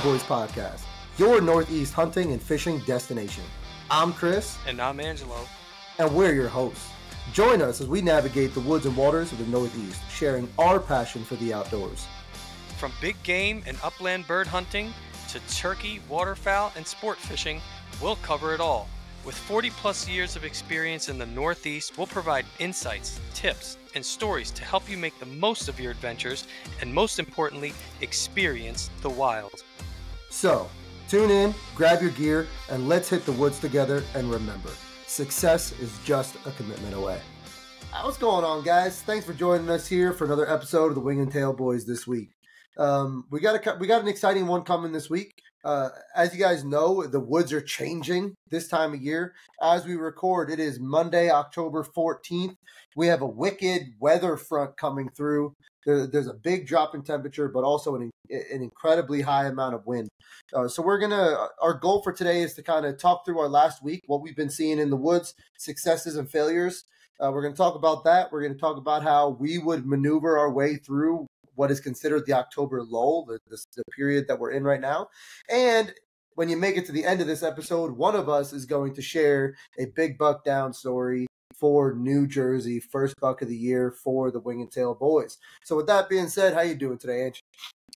Boys podcast, your Northeast hunting and fishing destination. I'm Chris. And I'm Angelo. And we're your hosts. Join us as we navigate the woods and waters of the Northeast, sharing our passion for the outdoors. From big game and upland bird hunting to turkey, waterfowl, and sport fishing, we'll cover it all. With 40 plus years of experience in the Northeast, we'll provide insights, tips, and stories to help you make the most of your adventures and, most importantly, experience the wild. So, tune in, grab your gear, and let's hit the woods together. And remember, success is just a commitment away. What's going on, guys? Thanks for joining us here for another episode of the Wing and Tail Boys this week. We got an exciting one coming this week. As you guys know, the woods are changing this time of year. As we record, it is Monday, October 14th. We have a wicked weather front coming through. There's a big drop in temperature, but also an incredibly high amount of wind. So our goal for today is to kind of talk through our last week, what we've been seeing in the woods, successes and failures. We're going to talk about that. We're going to talk about how we would maneuver our way through what is considered the October lull, the period that we're in right now. And when you make it to the end of this episode, one of us is going to share a big buck down story for New Jersey, first buck of the year for the Wing and Tail Boys. So with that being said, how you doing today, Ange?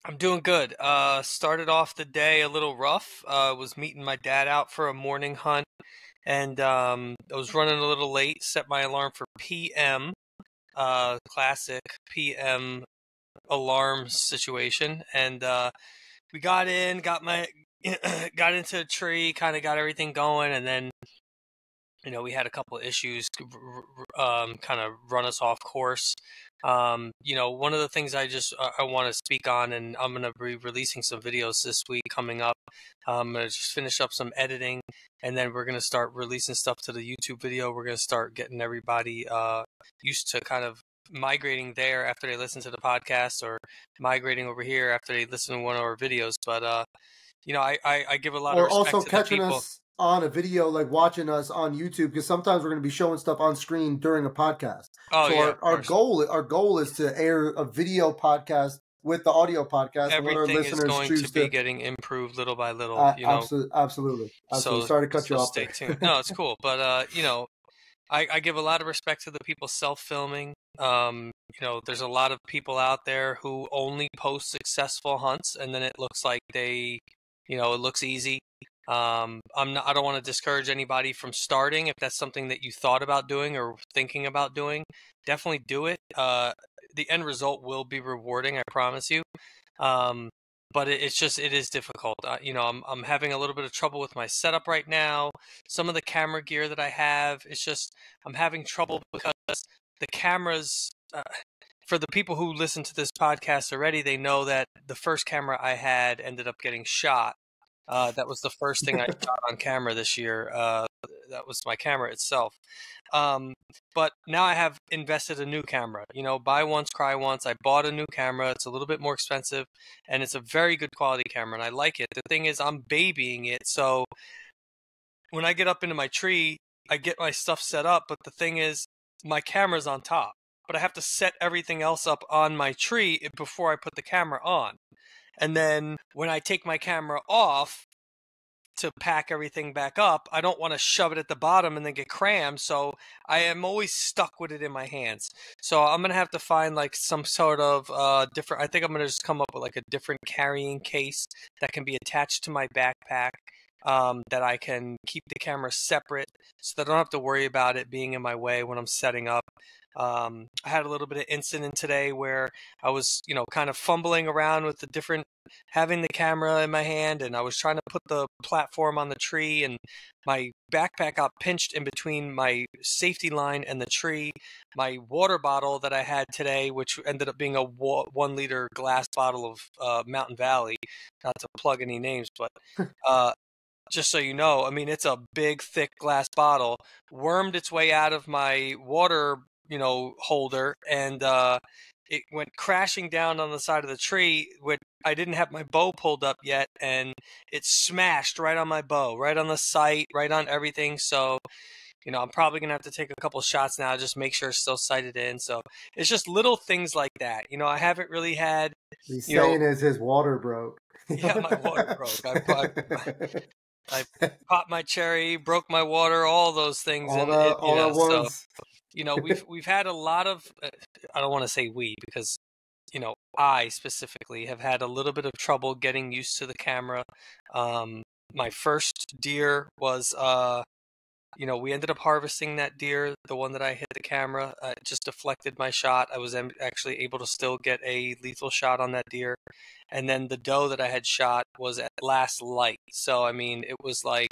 I'm doing good. Started off the day a little rough. Was meeting my dad out for a morning hunt, and I was running a little late. Set my alarm for PM, classic PM alarm situation, and we got got into a tree, kind of got everything going, and then we had a couple of issues kind of run us off course. One of the things I want to speak on, and I'm going to be releasing some videos this week coming up. I'm going to just finish up some editing, and then we're going to start releasing stuff to the YouTube video. We're going to start getting everybody used to kind of migrating there after they listen to the podcast, or migrating over here after they listen to one of our videos. But I give a lot of respect also to catching the people us on a video, like watching us on YouTube, because sometimes we're going to be showing stuff on screen during a podcast. Our goal is to air a video podcast with the audio podcast. Everything is going to be getting improved little by little. Absolutely. So sorry to cut you off. Stay tuned. No, it's cool. But I give a lot of respect to the people self-filming. There's a lot of people out there who only post successful hunts, and then it looks like it looks easy. I don't want to discourage anybody from starting. If that's something that you thought about doing or thinking about doing, definitely do it. The end result will be rewarding, I promise you. But it is difficult. I'm having a little bit of trouble with my setup right now. Some of the camera gear that I have, I'm having trouble because the cameras, for the people who listen to this podcast already, they know that the first camera I had ended up getting shot. That was the first thing I shot on camera this year. That was my camera itself. But now I have invested a new camera. Buy once, cry once. I bought a new camera. It's a little bit more expensive, and it's a very good quality camera, and I like it. The thing is, I'm babying it, so when I get up into my tree, I get my stuff set up, but the thing is, my camera's on top. But I have to set everything else up on my tree before I put the camera on. And then when I take my camera off to pack everything back up, I don't want to shove it at the bottom and then get crammed. So I am always stuck with it in my hands. So I'm going to have to find like some sort of different, I think I'm going to just come up with like a different carrying case that can be attached to my backpack. That I can keep the camera separate so that I don't have to worry about it being in my way when I'm setting up. I had a little bit of incident today where I was, kind of fumbling around with having the camera in my hand, and I was trying to put the platform on the tree, and my backpack got pinched in between my safety line and the tree. My water bottle that I had today, which ended up being a 1 liter glass bottle of Mountain Valley, not to plug any names, but just so you know, it's a big, thick glass bottle, wormed its way out of my water, holder, and it went crashing down on the side of the tree. I didn't have my bow pulled up yet, and it smashed right on my bow, right on the sight, right on everything. So, I'm probably going to have to take a couple shots now, just make sure it's still sighted in. So it's just little things like that. I haven't really had, He's saying is his water broke. Yeah, my water broke. I popped my cherry, broke my water, all those things. all at once. So, we've had a lot of, I don't want to say we, because, I specifically have had a little bit of trouble getting used to the camera. My first deer was, we ended up harvesting that deer, the one that I hit the camera. It just deflected my shot. I was actually able to still get a lethal shot on that deer. And then the doe that I had shot was at last light. So, I mean, it was like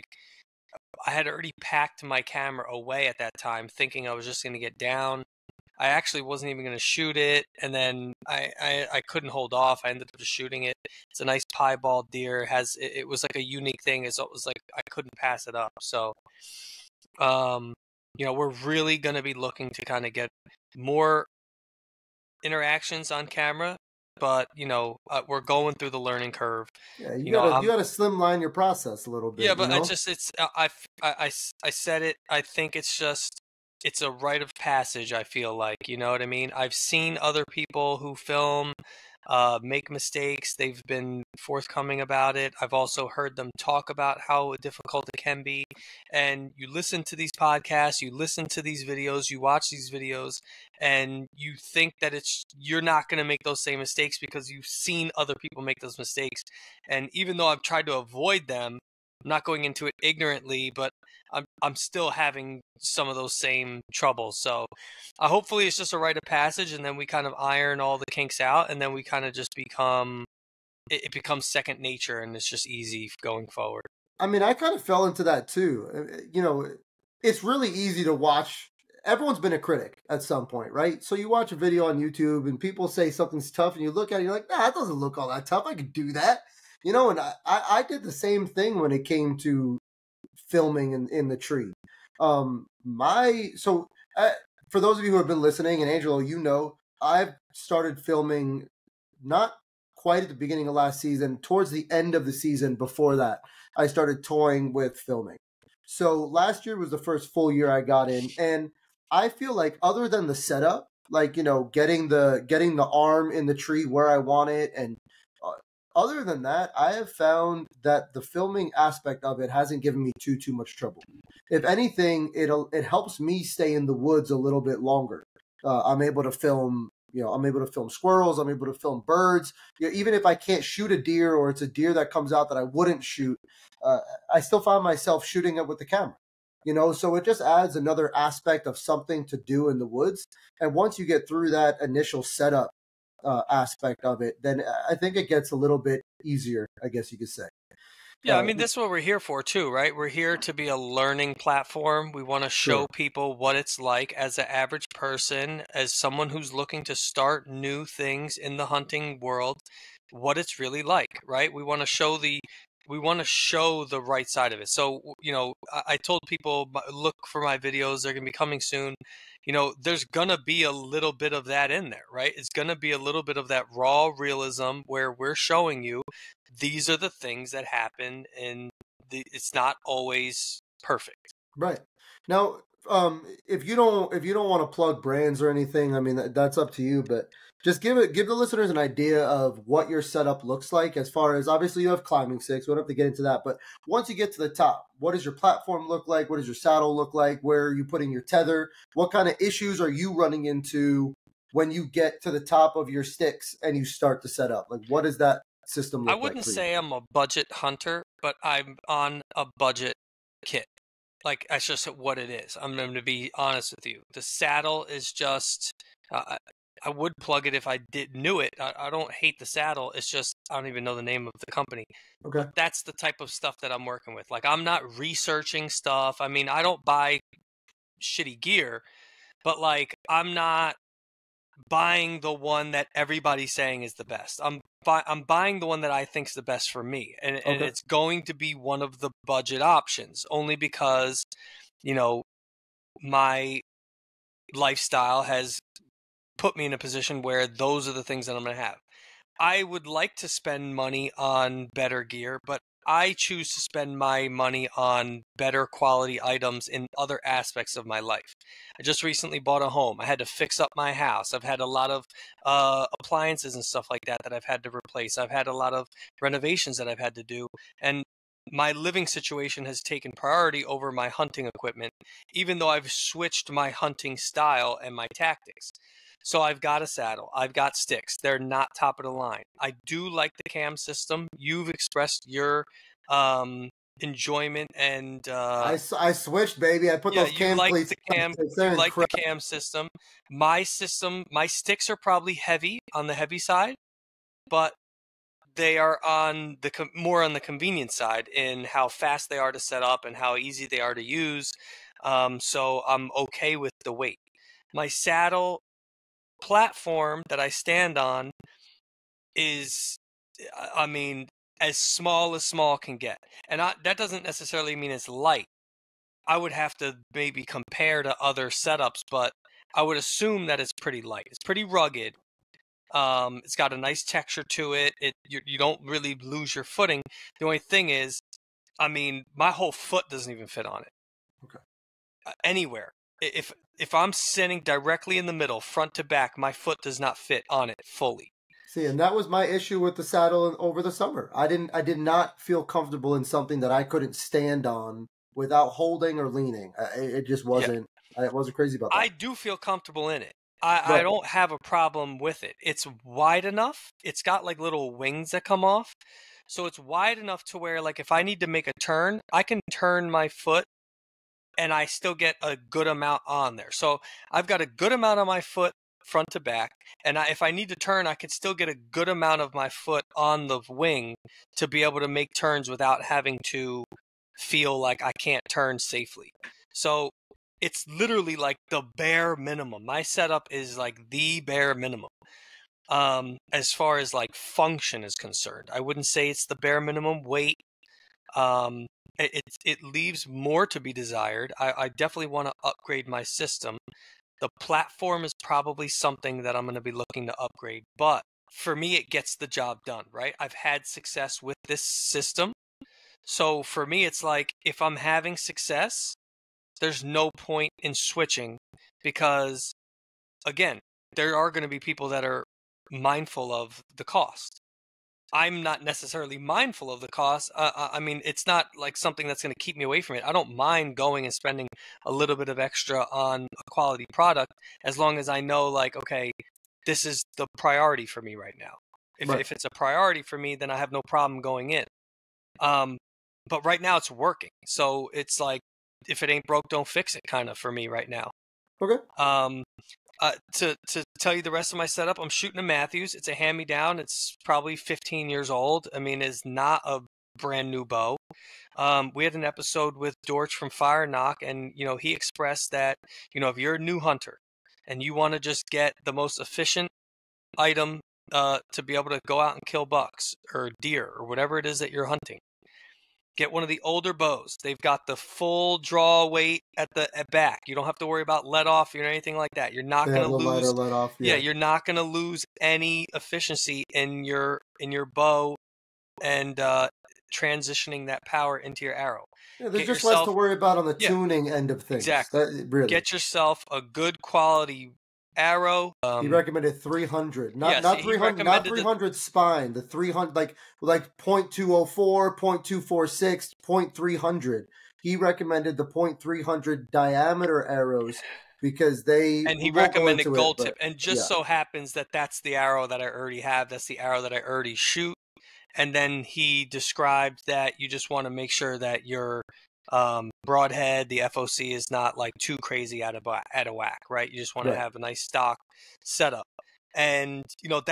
I had already packed my camera away at that time, thinking I was just going to get down. I actually wasn't even going to shoot it. And then I couldn't hold off. I ended up just shooting it. It's a nice piebald deer. It was like a unique thing. It was like I couldn't pass it up. So, we're really going to be looking to kind of get more interactions on camera, but we're going through the learning curve. Yeah, you gotta slimline your process a little bit. Yeah, but I said it. I think it's a rite of passage. I feel like, you know what I mean? I've seen other people who film, make mistakes. They've been forthcoming about it. I've also heard them talk about how difficult it can be. And you listen to these podcasts, you listen to these videos, you watch these videos, and you think that you're not going to make those same mistakes because you've seen other people make those mistakes. And even though I've tried to avoid them, I'm not going into it ignorantly, but I'm still having some of those same troubles. So hopefully it's just a rite of passage, and then we kind of iron all the kinks out, and then we kind of just it becomes second nature, and it's just easy going forward. I mean, I kind of fell into that too. It's really easy to watch. Everyone's been a critic at some point, right? So you watch a video on YouTube and people say something's tough, and you look at it and you're like, nah, that doesn't look all that tough. I could do that. And I did the same thing when it came to filming in the tree. For those of you who have been listening, and Angelo, I've started filming not quite at the beginning of last season, towards the end of the season. Before that, I started toying with filming. So last year was the first full year I got in, and I feel like other than the setup, like, getting the arm in the tree where I want it, and other than that, I have found that the filming aspect of it hasn't given me too much trouble. If anything, it helps me stay in the woods a little bit longer. I'm able to film, squirrels. I'm able to film birds. Even if I can't shoot a deer, or it's a deer that comes out that I wouldn't shoot, I still find myself shooting it with the camera. So it just adds another aspect of something to do in the woods. And once you get through that initial setup aspect of it, then I think it gets a little bit easier, I guess you could say. Yeah, I mean, that's what we're here for too, right? We're here to be a learning platform. We want to show people what it's like as an average person, as someone who's looking to start new things in the hunting world, what it's really like, right? We want to show the right side of it. So, I told people, look for my videos. They're going to be coming soon. There's going to be a little bit of that in there, right? It's going to be a little bit of that raw realism where we're showing you these are the things that happen, and it's not always perfect. Right. Now, if you don't want to plug brands or anything, I mean, that's up to you, but just give the listeners an idea of what your setup looks like. As far as, obviously you have climbing sticks, we don't have to get into that, but once you get to the top, what does your platform look like? What does your saddle look like? Where are you putting your tether? What kind of issues are you running into when you get to the top of your sticks and you start to set up? Like, what does that system look like? I wouldn't say I'm a budget hunter, but I'm on a budget kit. Like, that's just what it is. I'm going to be honest with you. The saddle is just, I would plug it if I knew it. I don't hate the saddle. It's just, I don't even know the name of the company. Okay. But that's the type of stuff that I'm working with. Like, I'm not researching stuff. I mean, I don't buy shitty gear, but like, I'm not buying the one that everybody's saying is the best. I'm buying the one that I think is the best for me, and it's going to be one of the budget options, only because my lifestyle has put me in a position where those are the things that I'm going to have. I would like to spend money on better gear, but I choose to spend my money on better quality items in other aspects of my life. I just recently bought a home. I had to fix up my house. I've had a lot of appliances and stuff like that that I've had to replace. I've had a lot of renovations that I've had to do. And my living situation has taken priority over my hunting equipment, even though I've switched my hunting style and my tactics. So I've got a saddle. I've got sticks. They're not top of the line. I do like the cam system. You've expressed your enjoyment and I switched, baby. I put those cam cleats. You like the cam system. My sticks are probably heavy on the heavy side, but they are on the more on the convenient side in how fast they are to set up and how easy they are to use. So I'm okay with the weight. My saddle platform that I stand on is, I mean, as small can get. And that doesn't necessarily mean it's light. I would have to maybe compare to other setups, but I would assume that it's pretty light. It's pretty rugged. It's got a nice texture to it. You don't really lose your footing. The only thing is, I mean, my whole foot doesn't even fit on it. Okay. Anywhere. If I'm sitting directly in the middle, front to back, my foot does not fit on it fully. See, and that was my issue with the saddle over the summer. I did not feel comfortable in something that I couldn't stand on without holding or leaning. It just wasn't. Yeah. I wasn't crazy about that. I do feel comfortable in it. I don't have a problem with it. It's wide enough. It's got like little wings that come off. So it's wide enough to where, like, if I need to make a turn, I can turn my foot and I still get a good amount on there. So I've got a good amount on my foot front to back. And if I need to turn, I can still get a good amount of my foot on the wing to be able to make turns without having to feel like I can't turn safely. So it's literally like the bare minimum. My setup is like the bare minimum. As far as like function is concerned, I wouldn't say it's the bare minimum weight. It leaves more to be desired. I definitely want to upgrade my system. The platform is probably something that I'm going to be looking to upgrade, but for me, it gets the job done, right? I've had success with this system. So for me, it's like, if I'm having success, there's no point in switching because, again, there are going to be people that are mindful of the cost. I'm not necessarily mindful of the cost. I mean, it's not like something that's going to keep me away from it. I don't mind going and spending a little bit of extra on a quality product as long as I know, like, okay, this is the priority for me right now. If it's a priority for me, then I have no problem going in. But right now it's working. So it's like, if it ain't broke, don't fix it kind of for me right now. Okay. To tell you the rest of my setup, I'm shooting a Matthews. It's a hand-me-down. It's probably 15 years old. I mean, it's not a brand new bow. We had an episode with Dorch from Fire Knock, and, you know, he expressed that, you know, if you're a new hunter and you want to just get the most efficient item to be able to go out and kill bucks or deer or whatever it is that you're hunting, get one of the older bows. They've got the full draw weight at back. You don't have to worry about let off or anything like that. You're not going to lose. Let off, yeah, you're not going to lose any efficiency in your bow and transitioning that power into your arrow. Yeah, there's just less to worry about on the tuning end of things. Exactly. Really. Get yourself a good quality arrow. He recommended 300, not 300, not 300 spine. The 300, like 0.204, 0.246, 0.300. He recommended the 0.300 diameter arrows because he recommended gold tip, and just so happens that that's the arrow that I already have. That's the arrow that I already shoot. And then he described that you just want to make sure that your broadhead, the FOC, is not like too crazy out of whack, right? You just want to have a nice stock setup. And, you know,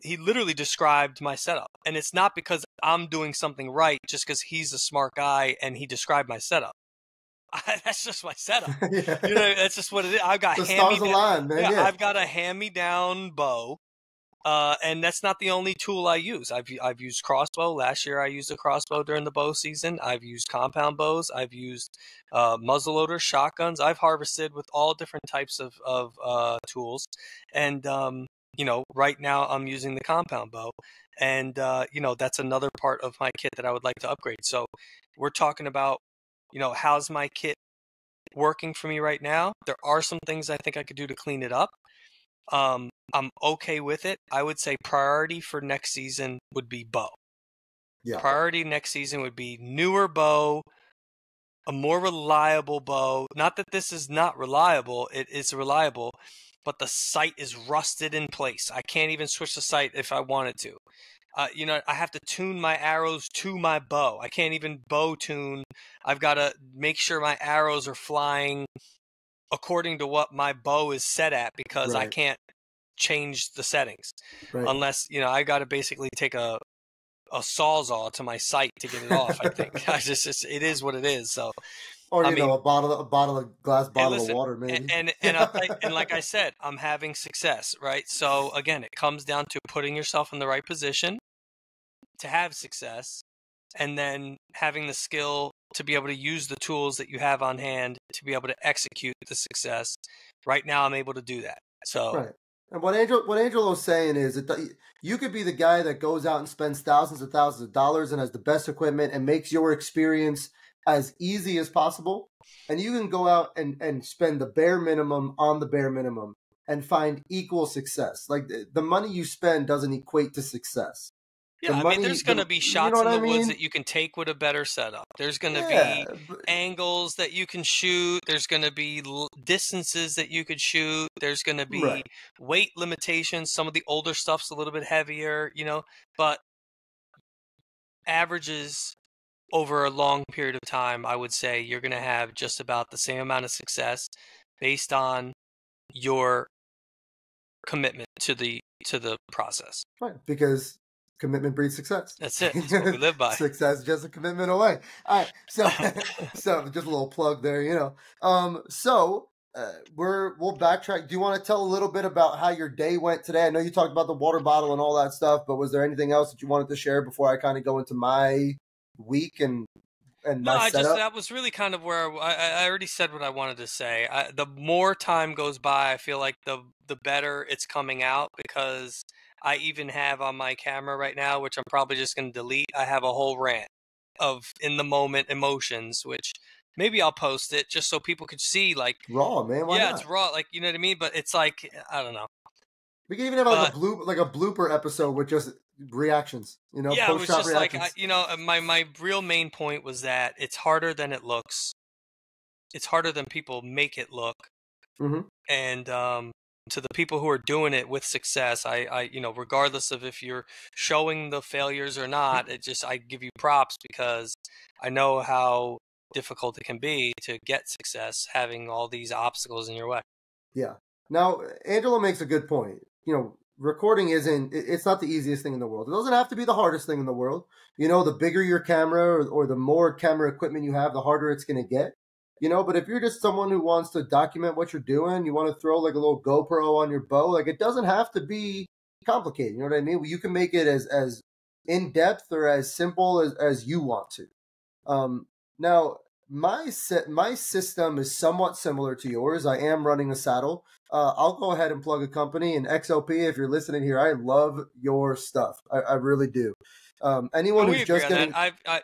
he literally described my setup. And it's not because I'm doing something right, just because he's a smart guy and he described my setup. That's just my setup. You know, that's just what it is. I've got the stars align, man. Yeah, I've got a hand-me-down bow. And that's not the only tool I use. I've used crossbow. Last year I used a crossbow during the bow season. I've used compound bows. I've used muzzleloaders, shotguns. I've harvested with all different types of tools. And right now I'm using the compound bow, and that's another part of my kit that I would like to upgrade. So we're talking about, how's my kit working for me right now? There are some things I think I could do to clean it up. I'm okay with it. I would say priority for next season would be bow. Yeah. Priority next season would be newer bow, a more reliable bow. Not that this is not reliable, it is reliable, but the sight is rusted in place. I can't even switch the sight if I wanted to. I have to tune my arrows to my bow. I can't even bow tune. I've got to make sure my arrows are flying according to what my bow is set at, because I can't change the settings unless, I got to basically take a sawzall to my sight to get it off. I think it is what it is. So, or a glass bottle of water, maybe. And like I said, I'm having success, right? So again, it comes down to putting yourself in the right position to have success, and then having the skill to be able to use the tools that you have on hand to be able to execute the success. Right now, I'm able to do that. So. Right. And what Angelo's saying is that you could be the guy that goes out and spends thousands of dollars and has the best equipment and makes your experience as easy as possible. And you can go out and spend the bare minimum on the bare minimum and find equal success. Like the money you spend doesn't equate to success. Yeah, there's going to be shots in the woods that you can take with a better setup. There's going to be angles that you can shoot. There's going to be distances that you could shoot. There's going to be weight limitations. Some of the older stuff's a little bit heavier, but averages over a long period of time, I would say you're going to have just about the same amount of success based on your commitment to the process. Right, because commitment breeds success. That's it. That's what we live by. Success is just a commitment away. All right. So just a little plug there, we'll backtrack. Do you want to tell a little bit about how your day went today? I know you talked about the water bottle and all that stuff, but was there anything else that you wanted to share before I kind of go into my week and my setup? That was really kind of where I already said what I wanted to say. The more time goes by, I feel like the better it's coming out, because I even have on my camera right now, which I'm probably just going to delete, I have a whole rant of in-the-moment emotions, which maybe I'll post it just so people could see, like... Raw, man. Why not? It's raw, like, you know what I mean? But it's like, I don't know. We can even have a blooper episode with just reactions, Yeah, it was just reactions. my real main point was that it's harder than it looks. It's harder than people make it look. Mm-hmm. And to the people who are doing it with success, I regardless of if you're showing the failures or not, I give you props, because I know how difficult it can be to get success having all these obstacles in your way. Yeah. Now, Angelo makes a good point. Recording it's not the easiest thing in the world. It doesn't have to be the hardest thing in the world. The bigger your camera or the more camera equipment you have, the harder it's going to get. But if you're just someone who wants to document what you're doing, you want to throw like a little GoPro on your bow, like it doesn't have to be complicated. You know what I mean? You can make it as in-depth or as simple as you want to. Now, my system is somewhat similar to yours. I am running a saddle. I'll go ahead and plug a company, and XOP, if you're listening here, I love your stuff. I really do. Anyone who's just getting...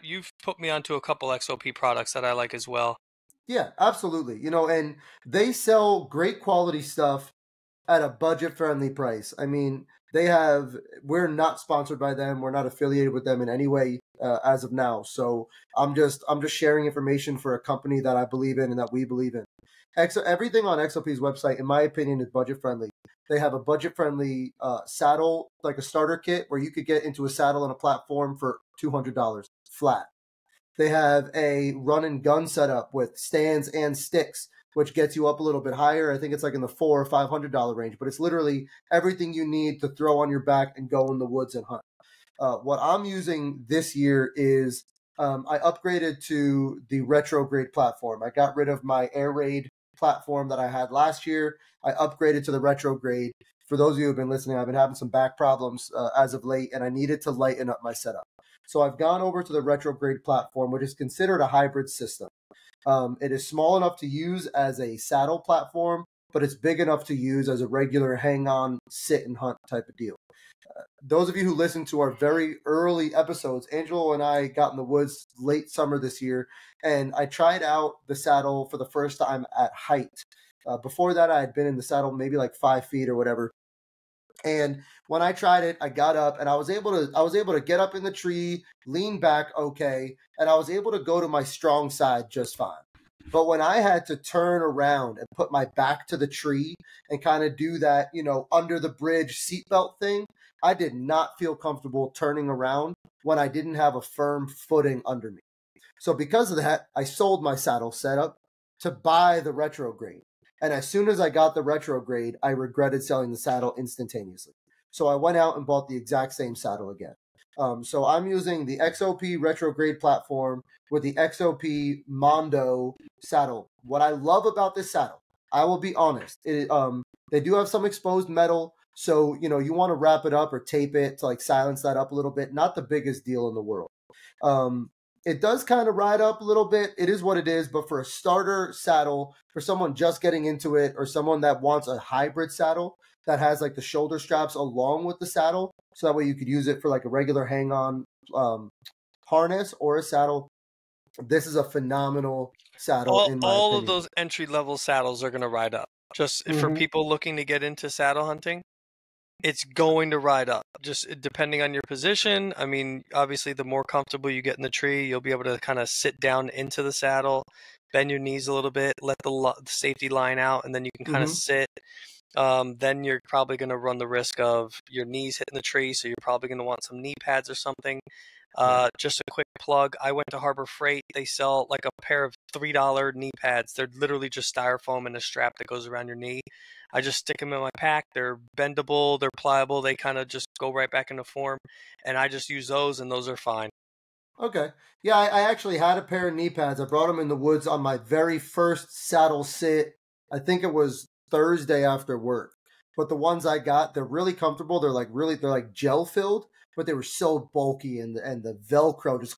you've put me onto a couple XOP products that I like as well. Yeah, absolutely. And they sell great quality stuff at a budget-friendly price. I mean, we're not sponsored by them. We're not affiliated with them in any way as of now. So I'm just sharing information for a company that I believe in and that we believe in. Everything on XOP's website, in my opinion, is budget-friendly. They have a budget-friendly saddle, like a starter kit, where you could get into a saddle and a platform for $200 flat. They have a run and gun setup with stands and sticks, which gets you up a little bit higher. I think it's like in the $400 or $500 range, but it's literally everything you need to throw on your back and go in the woods and hunt. What I'm using this year is I upgraded to the retrograde platform. I got rid of my Air Raid platform that I had last year. I upgraded to the retrograde. For those of you who have been listening, I've been having some back problems as of late, and I needed to lighten up my setup. So I've gone over to the retrograde platform, which is considered a hybrid system. It is small enough to use as a saddle platform, but it's big enough to use as a regular hang-on, sit and hunt type of deal. Those of you who listen to our very early episodes, Angelo and I got in the woods late summer this year, and I tried out the saddle for the first time at height. Before that, I had been in the saddle maybe like 5 feet or whatever. And when I tried it, I got up and I was able to get up in the tree, lean back okay, and I was able to go to my strong side just fine. But when I had to turn around and put my back to the tree and kind of do that, under the bridge seatbelt thing, I did not feel comfortable turning around when I didn't have a firm footing under me. So because of that, I sold my saddle setup to buy the retrograde. And as soon as I got the retrograde, I regretted selling the saddle instantaneously. So I went out and bought the exact same saddle again. So I'm using the XOP retrograde platform with the XOP Mondo saddle. What I love about this saddle, I will be honest, they do have some exposed metal. So, you want to wrap it up or tape it to like silence that up a little bit. Not the biggest deal in the world. It does kind of ride up a little bit. It is what it is. But for a starter saddle, for someone just getting into it or someone that wants a hybrid saddle that has like the shoulder straps along with the saddle, so that way you could use it for like a regular hang-on harness or a saddle, this is a phenomenal saddle in my opinion. All of those entry-level saddles are going to ride up. Just for people looking to get into saddle hunting, it's going to ride up, just depending on your position. I mean, obviously, the more comfortable you get in the tree, you'll be able to kind of sit down into the saddle, bend your knees a little bit, let the safety line out, and then you can kind of sit. Then you're probably going to run the risk of your knees hitting the tree, so you're probably going to want some knee pads or something. Just a quick plug, I went to Harbor Freight. They sell like a pair of $3 knee pads. They're literally just styrofoam and a strap that goes around your knee. I just stick them in my pack. They're bendable, they're pliable, they kind of just go right back into form, and I just use those, and those are fine. Okay. Yeah, I actually had a pair of knee pads. I brought them in the woods on my very first saddle sit. I think it was Thursday after work. But the ones I got, they're really comfortable. They're like gel filled, but they were so bulky, and the Velcro just.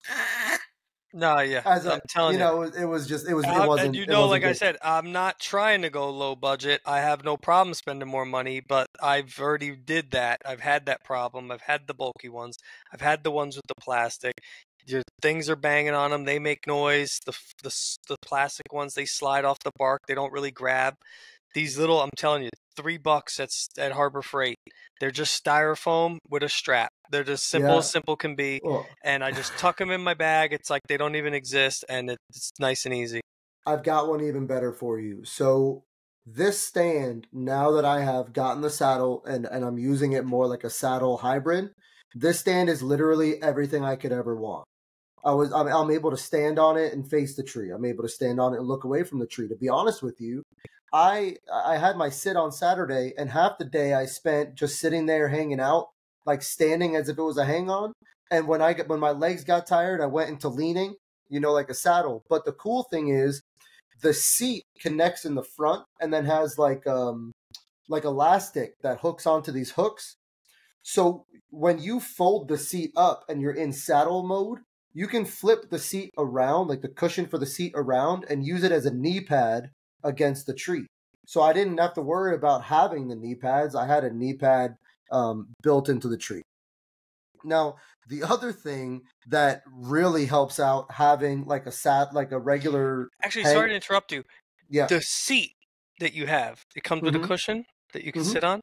No, yeah, I'm telling you, it wasn't. Like I said, I'm not trying to go low budget. I have no problem spending more money, but I've already did that. I've had that problem. I've had the bulky ones. I've had the ones with the plastic. Your things are banging on them. They make noise. The plastic ones, they slide off the bark. They don't really grab. These little, I'm telling you, $3 at Harbor Freight. They're just styrofoam with a strap. They're just simple can be. And I just tuck them in my bag. It's like they don't even exist, and it's nice and easy. I've got one even better for you. So this stand, now that I have gotten the saddle and I'm using it more like a saddle hybrid, this stand is literally everything I could ever want. I'm able to stand on it and face the tree. I'm able to stand on it and look away from the tree. To be honest with you, I had my sit on Saturday, and half the day I spent just sitting there hanging out, like standing as if it was a hang on. And when my legs got tired, I went into leaning, like a saddle. But the cool thing is the seat connects in the front and then has like elastic that hooks onto these hooks. So when you fold the seat up and you're in saddle mode, you can flip the seat around, like the cushion for the seat around, and use it as a knee pad against the tree. So I didn't have to worry about having the knee pads. I had a knee pad built into the tree. Now, the other thing that really helps out having like a regular... Actually, sorry to interrupt you. Yeah. The seat that you have, it comes with a cushion that you can sit on.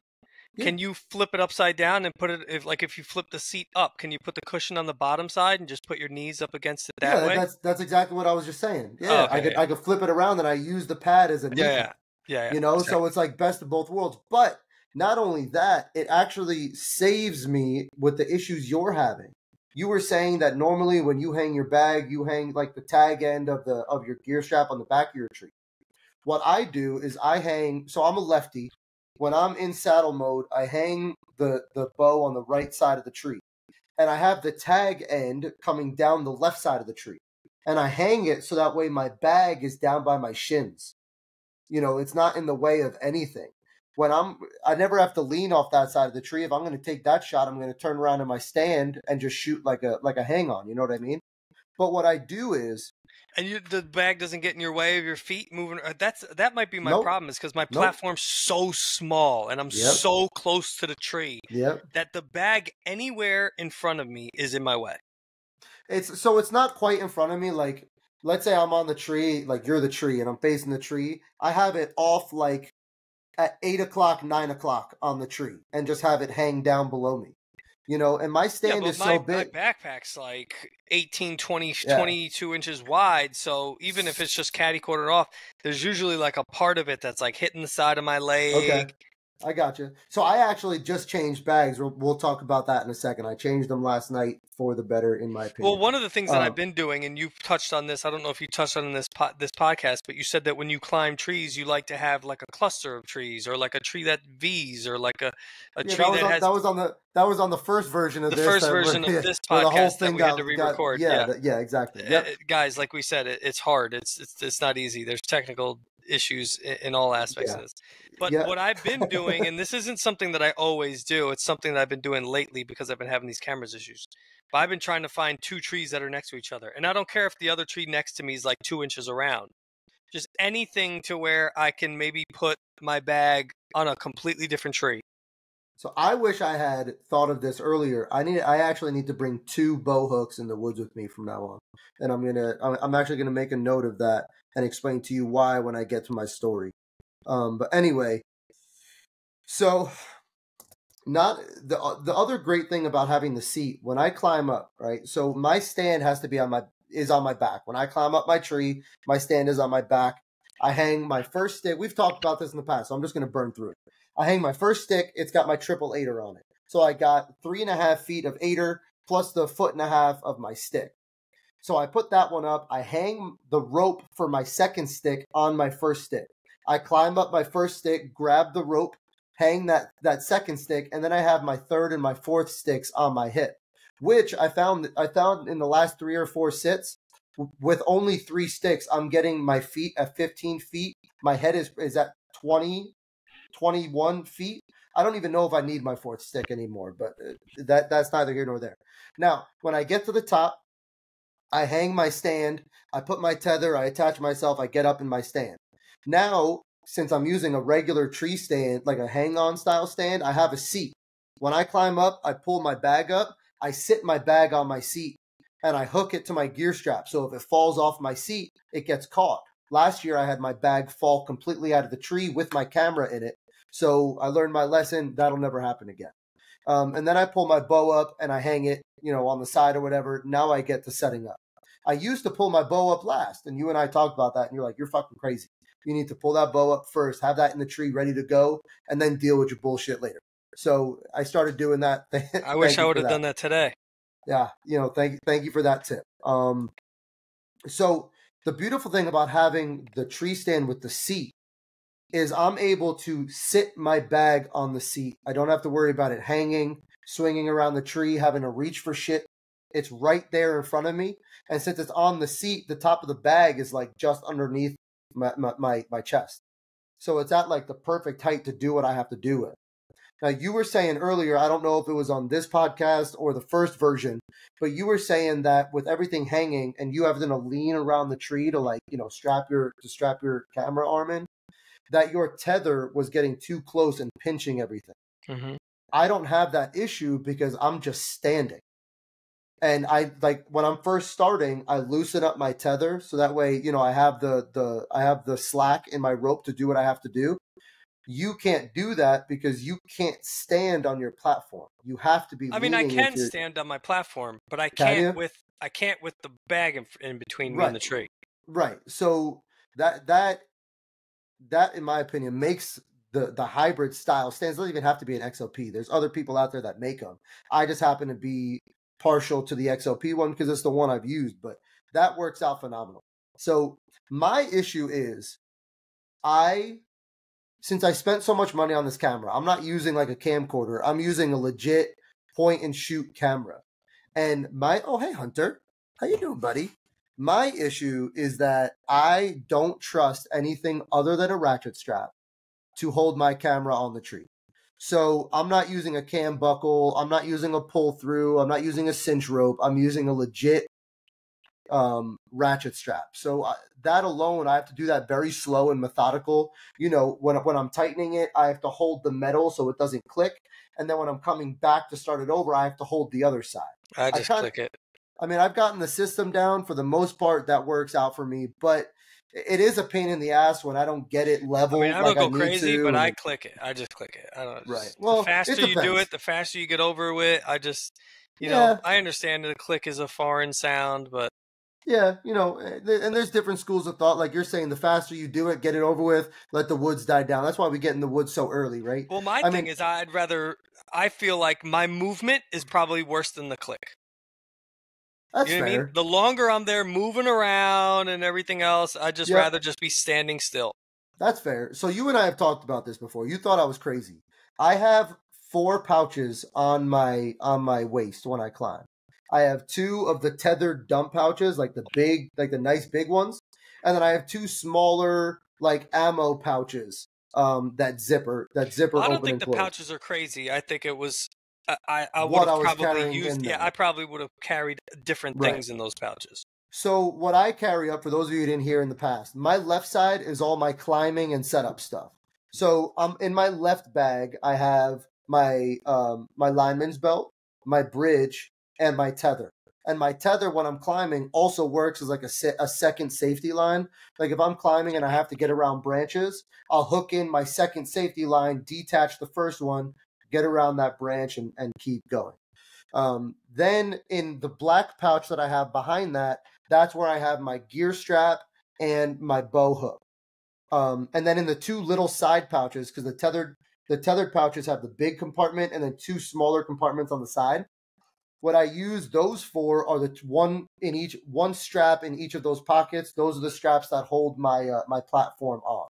Yeah. Can you flip it upside down and put it, if you flip the seat up, can you put the cushion on the bottom side and just put your knees up against it that way? That's exactly what I was just saying. Yeah, okay, I could flip it around and I use the pad as a knee. Yeah. Exactly. So it's like best of both worlds. But not only that, it actually saves me with the issues you're having. You were saying that normally when you hang your bag, you hang like the tag end of your gear strap on the back of your tree. What I do is so I'm a lefty. When I'm in saddle mode, I hang the bow on the right side of the tree. And I have the tag end coming down the left side of the tree. And I hang it so that way my bag is down by my shins. It's not in the way of anything. I never have to lean off that side of the tree. If I'm going to take that shot, I'm going to turn around in my stand and just shoot like a hang on. You know what I mean? But what I do is, and the bag doesn't get in your way of your feet moving. That might be my nope, problem, is because my nope, platform's so small and I'm yep, so close to the tree yep. that the bag anywhere in front of me is in my way. It's not quite in front of me. Like, let's say I'm on the tree, like you're the tree, and I'm facing the tree. I have it off like at 8 o'clock, 9 o'clock on the tree, and just have it hang down below me. You know, and my stand is so big. My backpack's like 18, 20, Yeah. 22 inches wide. So even if it's just catty cornered off, there's usually like a part of it that's like hitting the side of my leg. Okay. I got you. So I actually just changed bags. We'll talk about that in a second. I changed them last night for the better, in my opinion. Well, one of the things that I've been doing, and you've touched on this, I don't know if you touched on this podcast, but you said that when you climb trees, you like to have like a cluster of trees, or like a tree that V's, or like a tree that has. That was on the first version of this podcast the whole thing that we had to re-record. Yeah, exactly. Yep. Guys, like we said, it's hard. It's not easy. There's technical issues in all aspects of this. But what I've been doing, and this isn't something that I always do, it's something that I've been doing lately because I've been having these cameras issues. But I've been trying to find two trees that are next to each other. And I don't care if the other tree next to me is like 2 inches around. Just anything to where I can maybe put my bag on a completely different tree. So I wish I had thought of this earlier. I actually need to bring 2 bow hooks in the woods with me from now on. And I'm actually gonna make a note of that and explain to you why when I get to my story. But anyway, so not the other great thing about having the seat when I climb up, right? So my stand has to be on my back. When I climb up my tree, my stand is on my back. I hang my first stick. We've talked about this in the past, so I'm just going to burn through it. I hang my first stick. It's got my triple aider on it. So I got 3.5 feet of aider plus the 1.5 feet of my stick. So I put that one up. I hang the rope for my second stick on my first stick. I climb up my first stick, grab the rope, hang that second stick, and then I have my third and my fourth sticks on my hip, which I found in the last 3 or 4 sits, with only 3 sticks, I'm getting my feet at 15 feet. My head is at 20, 21 feet. I don't even know if I need my fourth stick anymore, but that's neither here nor there. Now, when I get to the top, I hang my stand, I put my tether, I attach myself, I get up in my stand. Now, since I'm using a regular tree stand, like a hang-on style stand, I have a seat. When I climb up, I pull my bag up, I sit my bag on my seat, and I hook it to my gear strap. So if it falls off my seat, it gets caught. Last year, I had my bag fall completely out of the tree with my camera in it. So I learned my lesson. That'll never happen again. And then I pull my bow up and I hang it, on the side or whatever. Now I get to setting up. I used to pull my bow up last, and you and I talked about that, and you're like, you're fucking crazy. You need to pull that bow up first, have that in the tree ready to go, and then deal with your bullshit later. So I started doing that. I wish I would have done that today. Yeah, thank you for that tip. So the beautiful thing about having the tree stand with the seat is I'm able to sit my bag on the seat. I don't have to worry about it hanging, swinging around the tree, having to reach for shit. It's right there in front of me. And since it's on the seat, the top of the bag is like just underneath my chest. So it's at like the perfect height to do what I have to do with. Now, you were saying earlier, I don't know if it was on this podcast or the first version, but you were saying that with everything hanging and you having to lean around the tree to strap your camera arm in, that your tether was getting too close and pinching everything. Mm-hmm. I don't have that issue because I'm just standing. And when I'm first starting, I loosen up my tether so that way, I have the slack in my rope to do what I have to do. You can't do that because you can't stand on your platform. You have to be. I mean, I can stand on my platform, but I can't with the bag in between me and the tree. Right. So that in my opinion makes the hybrid style stands. Doesn't even have to be an XLP. There's other people out there that make them. I just happen to be partial to the XLP one because it's the one I've used, but that works out phenomenal. So my issue is since I spent so much money on this camera, I'm not using like a camcorder. I'm using a legit point and shoot camera. And hey Hunter, how you doing, buddy? My issue is that I don't trust anything other than a ratchet strap to hold my camera on the tree. So I'm not using a cam buckle. I'm not using a pull through. I'm not using a cinch rope. I'm using a legit ratchet strap. So that alone, I have to do that very slow and methodical. You know, when I'm tightening it, I have to hold the metal so it doesn't click. And then when I'm coming back to start it over, I have to hold the other side. I just click it. I mean, I've gotten the system down. For the most part, that works out for me. But it is a pain in the ass when I don't get it leveled. I mean, I don't go crazy, but I click it. I just click it. I don't know. Right. Well, the faster you do it, the faster you get over with. I just, you know, I understand that a click is a foreign sound, but. Yeah, you know, and there's different schools of thought. Like you're saying, the faster you do it, get it over with, let the woods die down. That's why we get in the woods so early, right? Well, my thing is I feel like my movement is probably worse than the click. That's you know fair. What I mean? The longer I'm there moving around and everything else, I'd just rather just be standing still. That's fair. So you and I have talked about this before. You thought I was crazy. I have 4 pouches on my waist when I climb. I have 2 of the tethered dump pouches, like the nice big ones. And then I have 2 smaller, like ammo pouches, that zipper I don't think the pouches are crazy. I think it was, I would have probably used, I probably would have carried different things in those pouches. So what I carry up, for those of you who didn't hear in the past, my left side is all my climbing and setup stuff. So in my left bag, I have my my lineman's belt, my bridge, and my tether. And my tether, when I'm climbing, also works as like a second safety line. Like if I'm climbing and I have to get around branches, I'll hook in my second safety line, detach the first one, get around that branch, and keep going. Then in the black pouch that I have behind that, that's where I have my gear strap and my bow hook. And then in the 2 little side pouches, because the tethered pouches have the big compartment and then 2 smaller compartments on the side. What I use those for are one strap in each of those pockets. Those are the straps that hold my my platform on.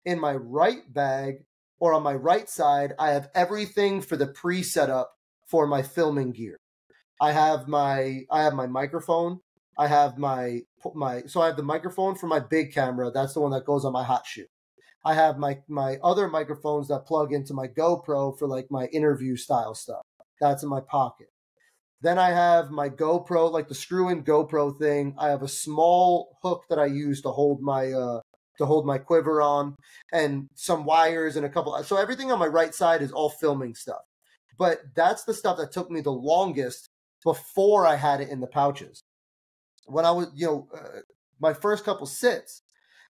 In my right bag, or on my right side, I have everything for the pre-setup for my filming gear. I have my microphone. I have so I have the microphone for my big camera. That's the one that goes on my hot shoe. I have my other microphones that plug into my GoPro for like my interview style stuff. That's in my pocket. Then I have my GoPro, like the screw-in GoPro thing. I have a small hook that I use to hold my quiver on, and some wires and a couple. So everything on my right side is all filming stuff. But that's the stuff that took me the longest before I had it in the pouches. When I was, my first couple sits,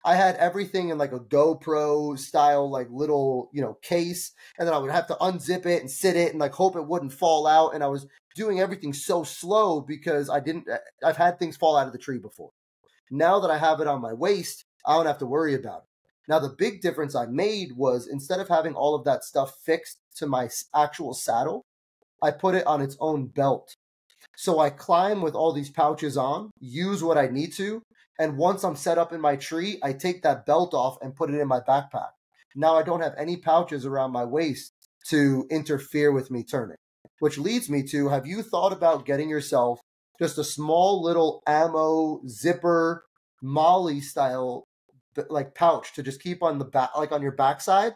I had everything in like a GoPro style, like little, case. And then I would have to unzip it and sit it and like hope it wouldn't fall out. And I was doing everything so slow because I've had things fall out of the tree before. Now that I have it on my waist, I don't have to worry about it. Now, the big difference I made was, instead of having all of that stuff fixed to my actual saddle, I put it on its own belt. So I climb with all these pouches on, use what I need to, and once I'm set up in my tree, I take that belt off and put it in my backpack. Now I don't have any pouches around my waist to interfere with me turning. Which leads me to, have you thought about getting yourself just a small little ammo zipper, Molly style, like pouch to just keep on the back, like on your backside,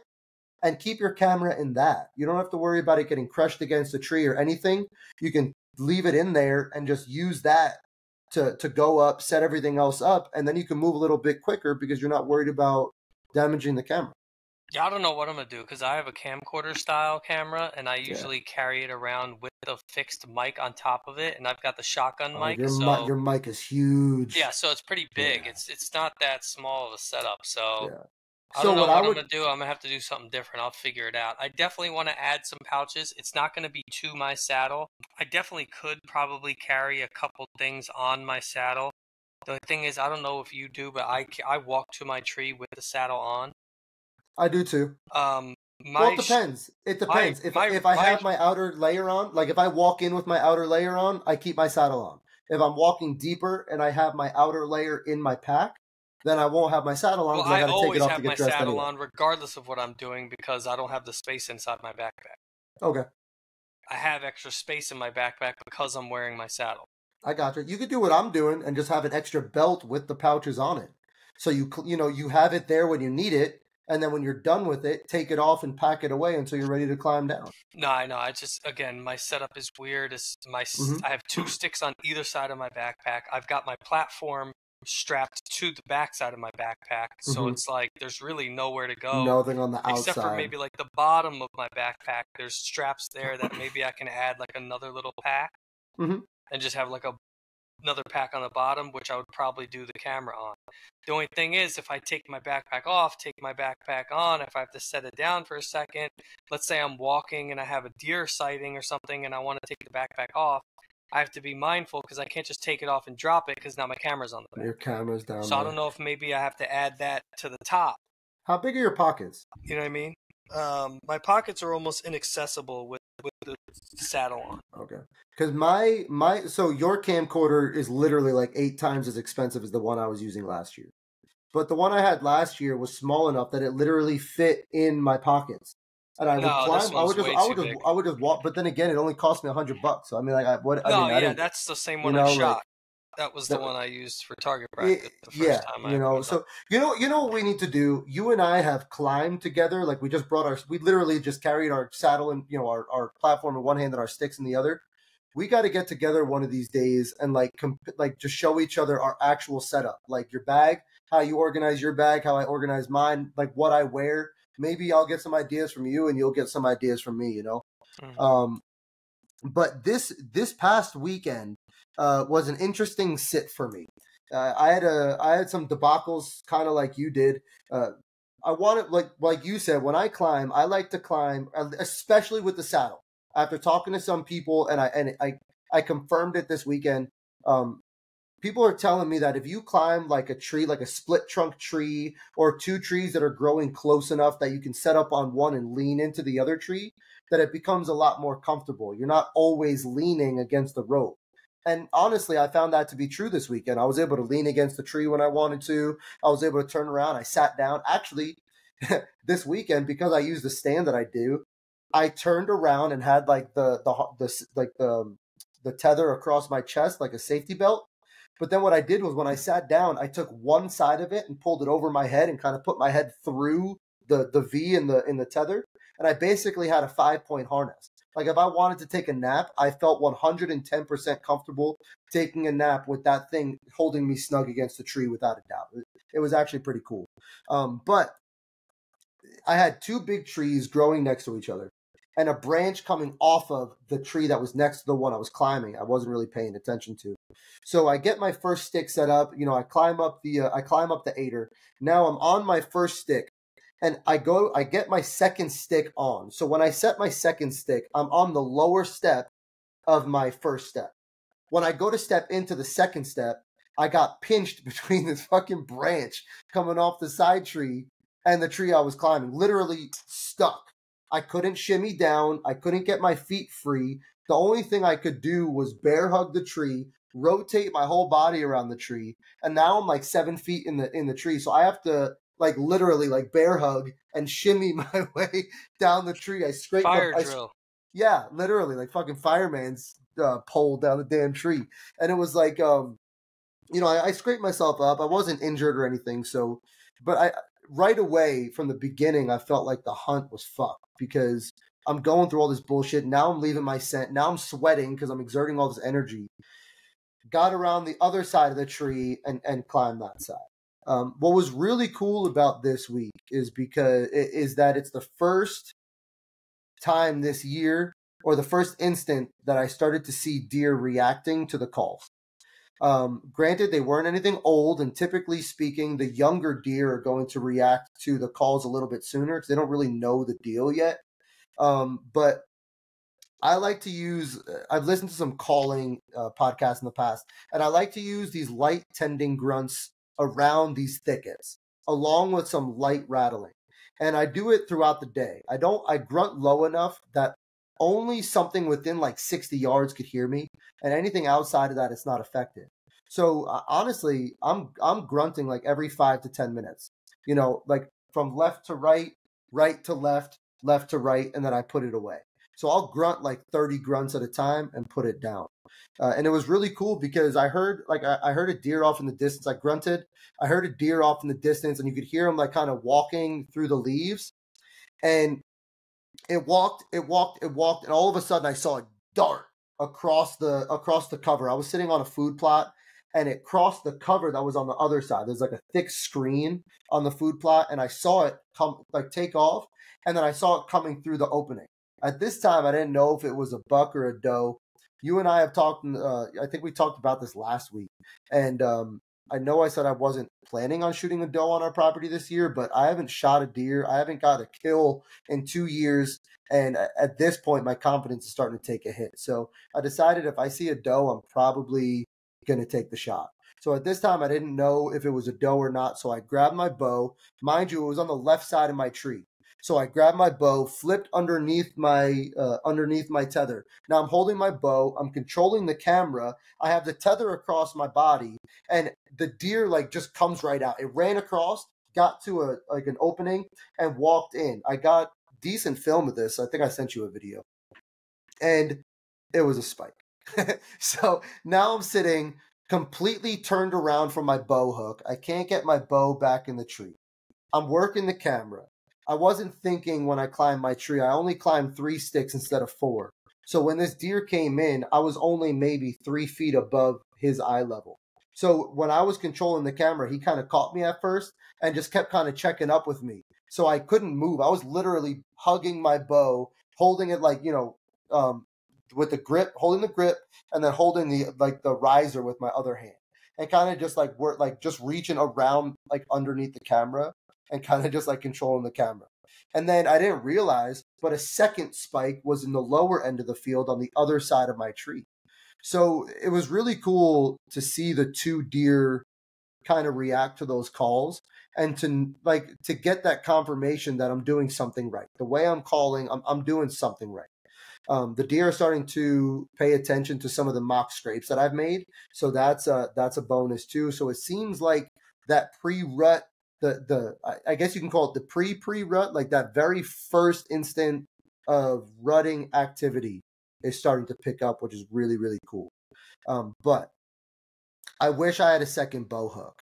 and keep your camera in that? You don't have to worry about it getting crushed against a tree or anything. You can leave it in there and just use that to go up, set everything else up, and then you can move a little bit quicker because you're not worried about damaging the camera. Yeah, I don't know what I'm going to do because I have a camcorder style camera and I usually carry it around with a fixed mic on top of it, and I've got the shotgun mic. Your mic is huge. Yeah, so it's pretty big. Yeah. It's not that small of a setup, so I don't know what I'm going to do. I'm going to have to do something different. I'll figure it out. I definitely want to add some pouches. It's not going to be to my saddle. I definitely could probably carry a couple things on my saddle. The thing is, I don't know if you do, but I walk to my tree with the saddle on. I do too. Well, it depends. It depends. If I have my outer layer on, like if I walk in with my outer layer on, I keep my saddle on. If I'm walking deeper and I have my outer layer in my pack, then I won't have my saddle on. Well, I always have my saddle on regardless of what I'm doing because I don't have the space inside my backpack. Okay. I have extra space in my backpack because I'm wearing my saddle. I got you. You could do what I'm doing and just have an extra belt with the pouches on it. So you have it there when you need it, And then when you're done with it, take it off and pack it away until you're ready to climb down. No, I know. I just, again, my setup is weird. I have 2 sticks on either side of my backpack. I've got my platform strapped to the back side of my backpack. So it's like there's really nowhere to go. Nothing on the outside. Except for maybe like the bottom of my backpack. There's straps there that maybe I can add like another little pack and just have like another pack on the bottom, which I would probably do the camera on. The only thing is, if I take my backpack off, take my backpack on, if I have to set it down for a second, let's say I'm walking and I have a deer sighting or something and I want to take the backpack off, I have to be mindful because I can't just take it off and drop it because now my camera's on the back. Your camera's down So I don't know if maybe I have to add that to the top. How big are your pockets? You know what I mean? My pockets are almost inaccessible with the saddle on. Okay. Because so your camcorder is literally like 8 times as expensive as the one I was using last year. But the one I had last year was small enough that it literally fit in my pockets. And I would climb. I would just walk. But then again, it only cost me $100. So I mean, like, that's the same one I shot. Like, that was the one I used for target practice. The first time So you know what we need to do. You and I have climbed together. Like we literally just carried our saddle and our platform in one hand and our sticks in the other. We got to get together one of these days and like just show each other our actual setup, like your bag, how you organize your bag, how I organize mine, like what I wear. Maybe I'll get some ideas from you and you'll get some ideas from me. But this past weekend was an interesting sit for me. I had some debacles, kind of like you did. I wanted, like you said, when I climb, I like to climb, especially with the saddle. After talking to some people, and I confirmed it this weekend. People are telling me that if you climb like a tree, like a split trunk tree, or 2 trees that are growing close enough that you can set up on one and lean into the other tree, that it becomes a lot more comfortable. You're not always leaning against the rope. And honestly, I found that to be true this weekend. I was able to lean against the tree when I wanted to. I was able to turn around. I sat down. Actually, this weekend, because I used the stand that I do, I turned around and had like the tether across my chest, like a safety belt. But then what I did was when I sat down, I took one side of it and pulled it over my head and kind of put my head through the V in the tether. And I basically had a 5-point harness. Like if I wanted to take a nap, I felt 110% comfortable taking a nap with that thing holding me snug against the tree without a doubt. It was actually pretty cool. But I had 2 big trees growing next to each other and a branch coming off of the tree that was next to the one I was climbing. I wasn't really paying attention to. So I get my first stick set up. I climb up the aider. Now I'm on my first stick. And I get my second stick on. So when I set my second stick, I'm on the lower step of my first step. When I go to step into the second step, I got pinched between this fucking branch coming off the side tree and the tree I was climbing. Literally stuck. I couldn't shimmy down. I couldn't get my feet free. The only thing I could do was bear hug the tree, rotate my whole body around the tree. And now I'm like 7 feet in the tree. So I have to like literally like bear hug and shimmy my way down the tree. I scraped drill. Yeah, literally like fucking fireman's pole down the damn tree. And it was like, I scraped myself up. I wasn't injured or anything. So, but right away from the beginning, I felt like the hunt was fucked because I'm going through all this bullshit. Now I'm leaving my scent. Now I'm sweating because I'm exerting all this energy. Got around the other side of the tree and climbed that side. What was really cool about this week is that it's the first time this year, or the first instant that I started to see deer reacting to the calls. Granted, they weren't anything old, and typically speaking, the younger deer are going to react to the calls a little bit sooner because they don't really know the deal yet. But I like to use, I've listened to some calling podcasts in the past, and I like to use these light tending grunts around these thickets, along with some light rattling. And I do it throughout the day. I grunt low enough that only something within like 60 yards could hear me, and anything outside of that, it's not effective. So honestly, I'm grunting like every 5 to 10 minutes, like from left to right, right to left, left to right, and then I put it away. So I'll grunt like 30 grunts at a time and put it down. And it was really cool because I heard I heard a deer off in the distance. I grunted. I heard a deer off in the distance, and you could hear him like kind of walking through the leaves. And it walked, and all of a sudden I saw it dart across the cover. I was sitting on a food plot, and it crossed the cover that was on the other side. There's like a thick screen on the food plot, and I saw it come like take off, and then I saw it coming through the opening. At this time, I didn't know if it was a buck or a doe. You and I have talked. I think we talked about this last week, and I know I said I wasn't planning on shooting a doe on our property this year, but I haven't shot a deer. I haven't got a kill in 2 years. And at this point, my confidence is starting to take a hit. So I decided if I see a doe, I'm probably going to take the shot. So at this time, I didn't know if it was a doe or not. So I grabbed my bow. Mind you, it was on the left side of my tree. So I grabbed my bow, flipped underneath my tether. Now I'm holding my bow. I'm controlling the camera. I have the tether across my body, and the deer like just comes right out. It ran across, got to an opening, and walked in. I got decent film of this. I think I sent you a video, and it was a spike. So now I'm sitting completely turned around from my bow hook. I can't get my bow back in the tree. I'm working the camera. I wasn't thinking when I climbed my tree. I only climbed 3 sticks instead of 4. So when this deer came in, I was only maybe 3 feet above his eye level. So when I was controlling the camera, he kind of caught me at first and just kept kind of checking up with me. So I couldn't move. I was literally hugging my bow, holding it like, with the grip, holding the grip, and then holding the riser with my other hand. And kind of just like work, like just reaching around like underneath the camera and kind of just like controlling the camera. And then I didn't realize, but a second spike was in the lower end of the field on the other side of my tree. So it was really cool to see the 2 deer kind of react to those calls and to get that confirmation that I'm doing something right. The way I'm calling, I'm doing something right. The deer are starting to pay attention to some of the mock scrapes that I've made. So that's a bonus too. So it seems like that pre-rut, I guess you can call it the pre-rut, like that very first instant of rutting activity is starting to pick up, which is really, really cool. But I wish I had a second bow hook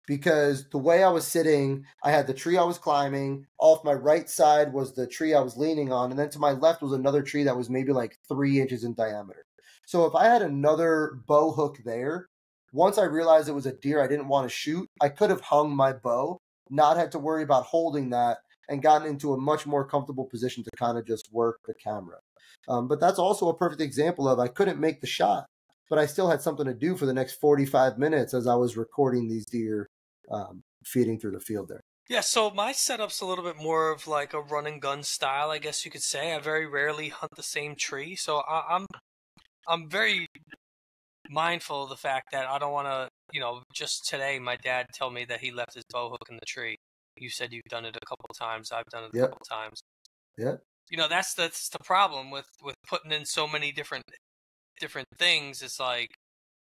because the way I was sitting, I had the tree I was climbing. Off my right side was the tree I was leaning on. And then to my left was another tree that was maybe like 3 inches in diameter. So if I had another bow hook there, once I realized it was a deer I didn't want to shoot, I could have hung my bow, not had to worry about holding that, and gotten into a much more comfortable position to kind of just work the camera. But that's also a perfect example of I couldn't make the shot, but I still had something to do for the next 45 minutes as I was recording these deer feeding through the field there. Yeah, so my setup's a little bit more of like a run and gun style, I guess you could say. I very rarely hunt the same tree, so I'm very mindful of the fact that I don't want to, just today my dad told me that he left his bow hook in the tree. You said you've done it a couple times. I've done it a couple times. Yeah. That's the problem with putting in so many different things. It's like,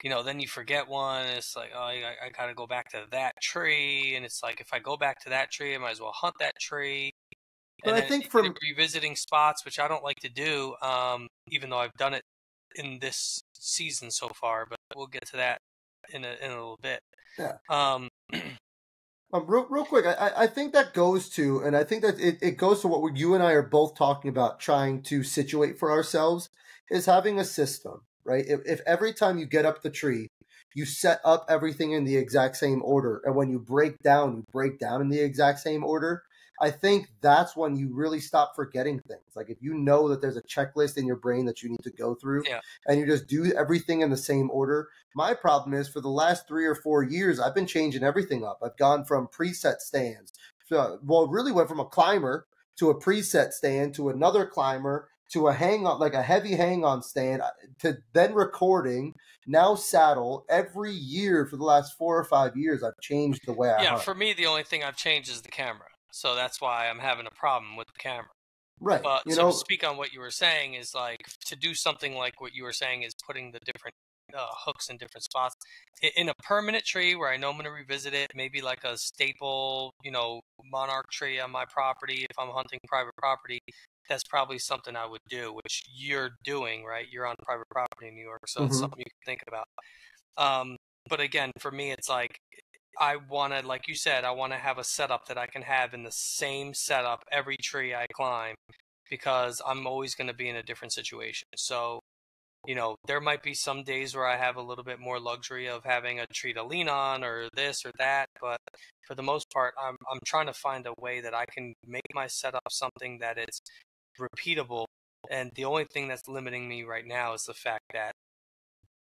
then you forget one. It's like, oh, I got to go back to that tree. And it's like, if I go back to that tree, I might as well hunt that tree. But and I think from revisiting spots, which I don't like to do, even though I've done it in this season so far, but we'll get to that in a little bit. Yeah. Real quick, I think that goes to, and I think that it goes to what you and I are both talking about, trying to situate for ourselves, is having a system, right? If every time you get up the tree, you set up everything in the exact same order, and when you break down in the exact same order, I think that's when you really stop forgetting things. Like if you know that there's a checklist in your brain that you need to go through, and you just do everything in the same order. My problem is for the last 3 or 4 years, I've been changing everything up. I've gone from preset stands. Well, it really went from a climber to a preset stand to another climber to a hang-on, like a heavy hang-on stand, to then recording, now saddle. Every year for the last 4 or 5 years, I've changed the way I hunt. Yeah, for me, the only thing I've changed is the camera. So that's why I'm having a problem with the camera. Right. But to speak on what you were saying is like to do something like what you were saying is putting the different hooks in different spots. In a permanent tree where I know I'm going to revisit it, maybe like a staple, monarch tree on my property if I'm hunting private property, that's probably something I would do, which you're doing, right? You're on private property in New York, so it's Mm-hmm. something you can think about. But again, for me, it's like I want to, like you said, I want to have a setup that I can have in the same setup every tree I climb, because I'm always going to be in a different situation. So, there might be some days where I have a little bit more luxury of having a tree to lean on or this or that, but for the most part, I'm trying to find a way that I can make my setup something that is repeatable. And the only thing that's limiting me right now is the fact that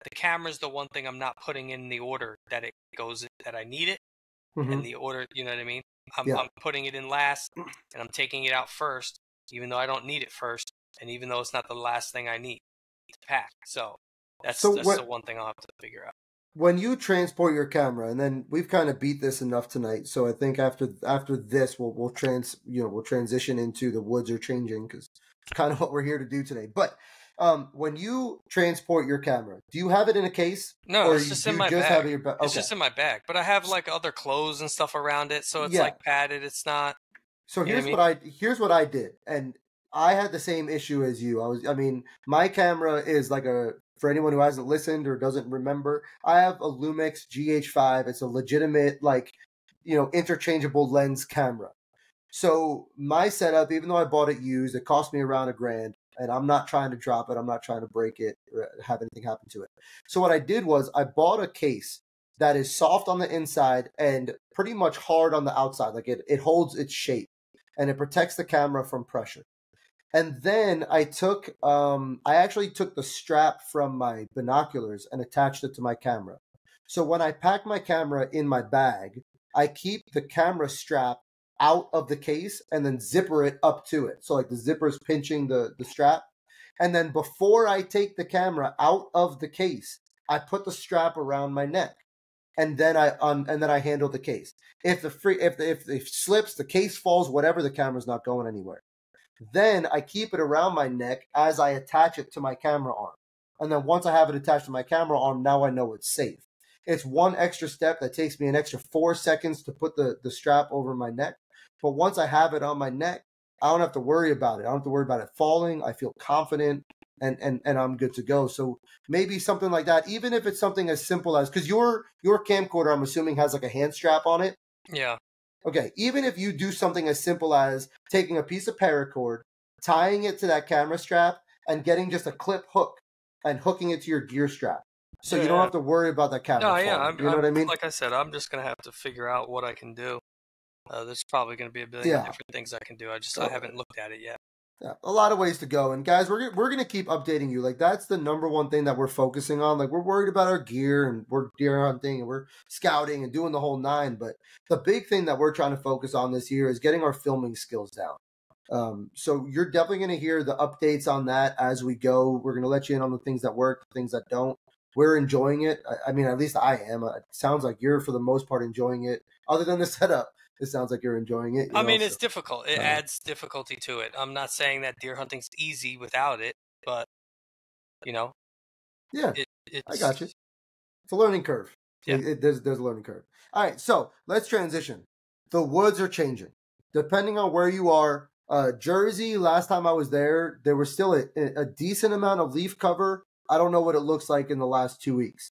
the camera's the one thing I'm not putting in the order that it goes in, that I need it, Mm-hmm. and the order, you know what I mean? Yeah. I'm putting it in last, and I'm taking it out first, even though I don't need it first, and even though it's not the last thing I need to pack. So that's the one thing I'll have to figure out. When you transport your camera, and then we've kind of beat this enough tonight, so I think after this we'll transition into the woods are changing, because it's kind of what we're here to do today. But when you transport your camera, do you have it in a case? No, it's just in my bag. Okay. It's just in my bag, but I have like other clothes and stuff around it, so it's like padded. It's not. So here's what I did, and I had the same issue as you. My camera is like for anyone who hasn't listened or doesn't remember, I have a Lumix GH5. It's a legitimate, interchangeable lens camera. So my setup, even though I bought it used, it cost me around $1,000, and I'm not trying to drop it. I'm not trying to break it or have anything happen to it. So what I did was I bought a case that is soft on the inside and pretty much hard on the outside. Like it holds its shape, and it protects the camera from pressure. And then I actually took the strap from my binoculars and attached it to my camera. So when I pack my camera in my bag, I keep the camera strap out of the case and then zipper it up to it. So like the zipper is pinching the strap. And then before I take the camera out of the case, I put the strap around my neck. And then I handle the case. If it slips, the case falls, whatever, the camera's not going anywhere. Then I keep it around my neck as I attach it to my camera arm. And then once I have it attached to my camera arm, now I know it's safe. It's one extra step that takes me an extra 4 seconds to put the strap over my neck. But once I have it on my neck, I don't have to worry about it. I don't have to worry about it falling. I feel confident, and I'm good to go. So maybe something like that, even if it's something as simple as, because your camcorder, I'm assuming, has like a hand strap on it. Yeah. Okay, even if you do something as simple as taking a piece of paracord, tying it to that camera strap, and getting just a clip hook and hooking it to your gear strap. So you don't have to worry about that camera falling. You know what I mean? Like I said, I'm just going to have to figure out what I can do. There's probably going to be a billion different things I can do. I haven't looked at it yet. Yeah, a lot of ways to go. And guys, we're going to keep updating you. Like, that's the number one thing that we're focusing on. Like, we're worried about our gear, and we're deer hunting, and we're scouting and doing the whole nine. But the big thing that we're trying to focus on this year is getting our filming skills down. So you're definitely going to hear the updates on that as we go. We're going to let you in on the things that work, the things that don't. We're enjoying it. I mean, at least I am. It sounds like you're, for the most part, enjoying it. Other than the setup, it sounds like you're enjoying it. It's difficult. It adds difficulty to it. I'm not saying that deer hunting's easy without it, but, Yeah, I got you. It's a learning curve. Yeah. There's a learning curve. All right, so let's transition. The woods are changing. Depending on where you are, Jersey, last time I was there was still a decent amount of leaf cover. I don't know what it looks like in the last 2 weeks.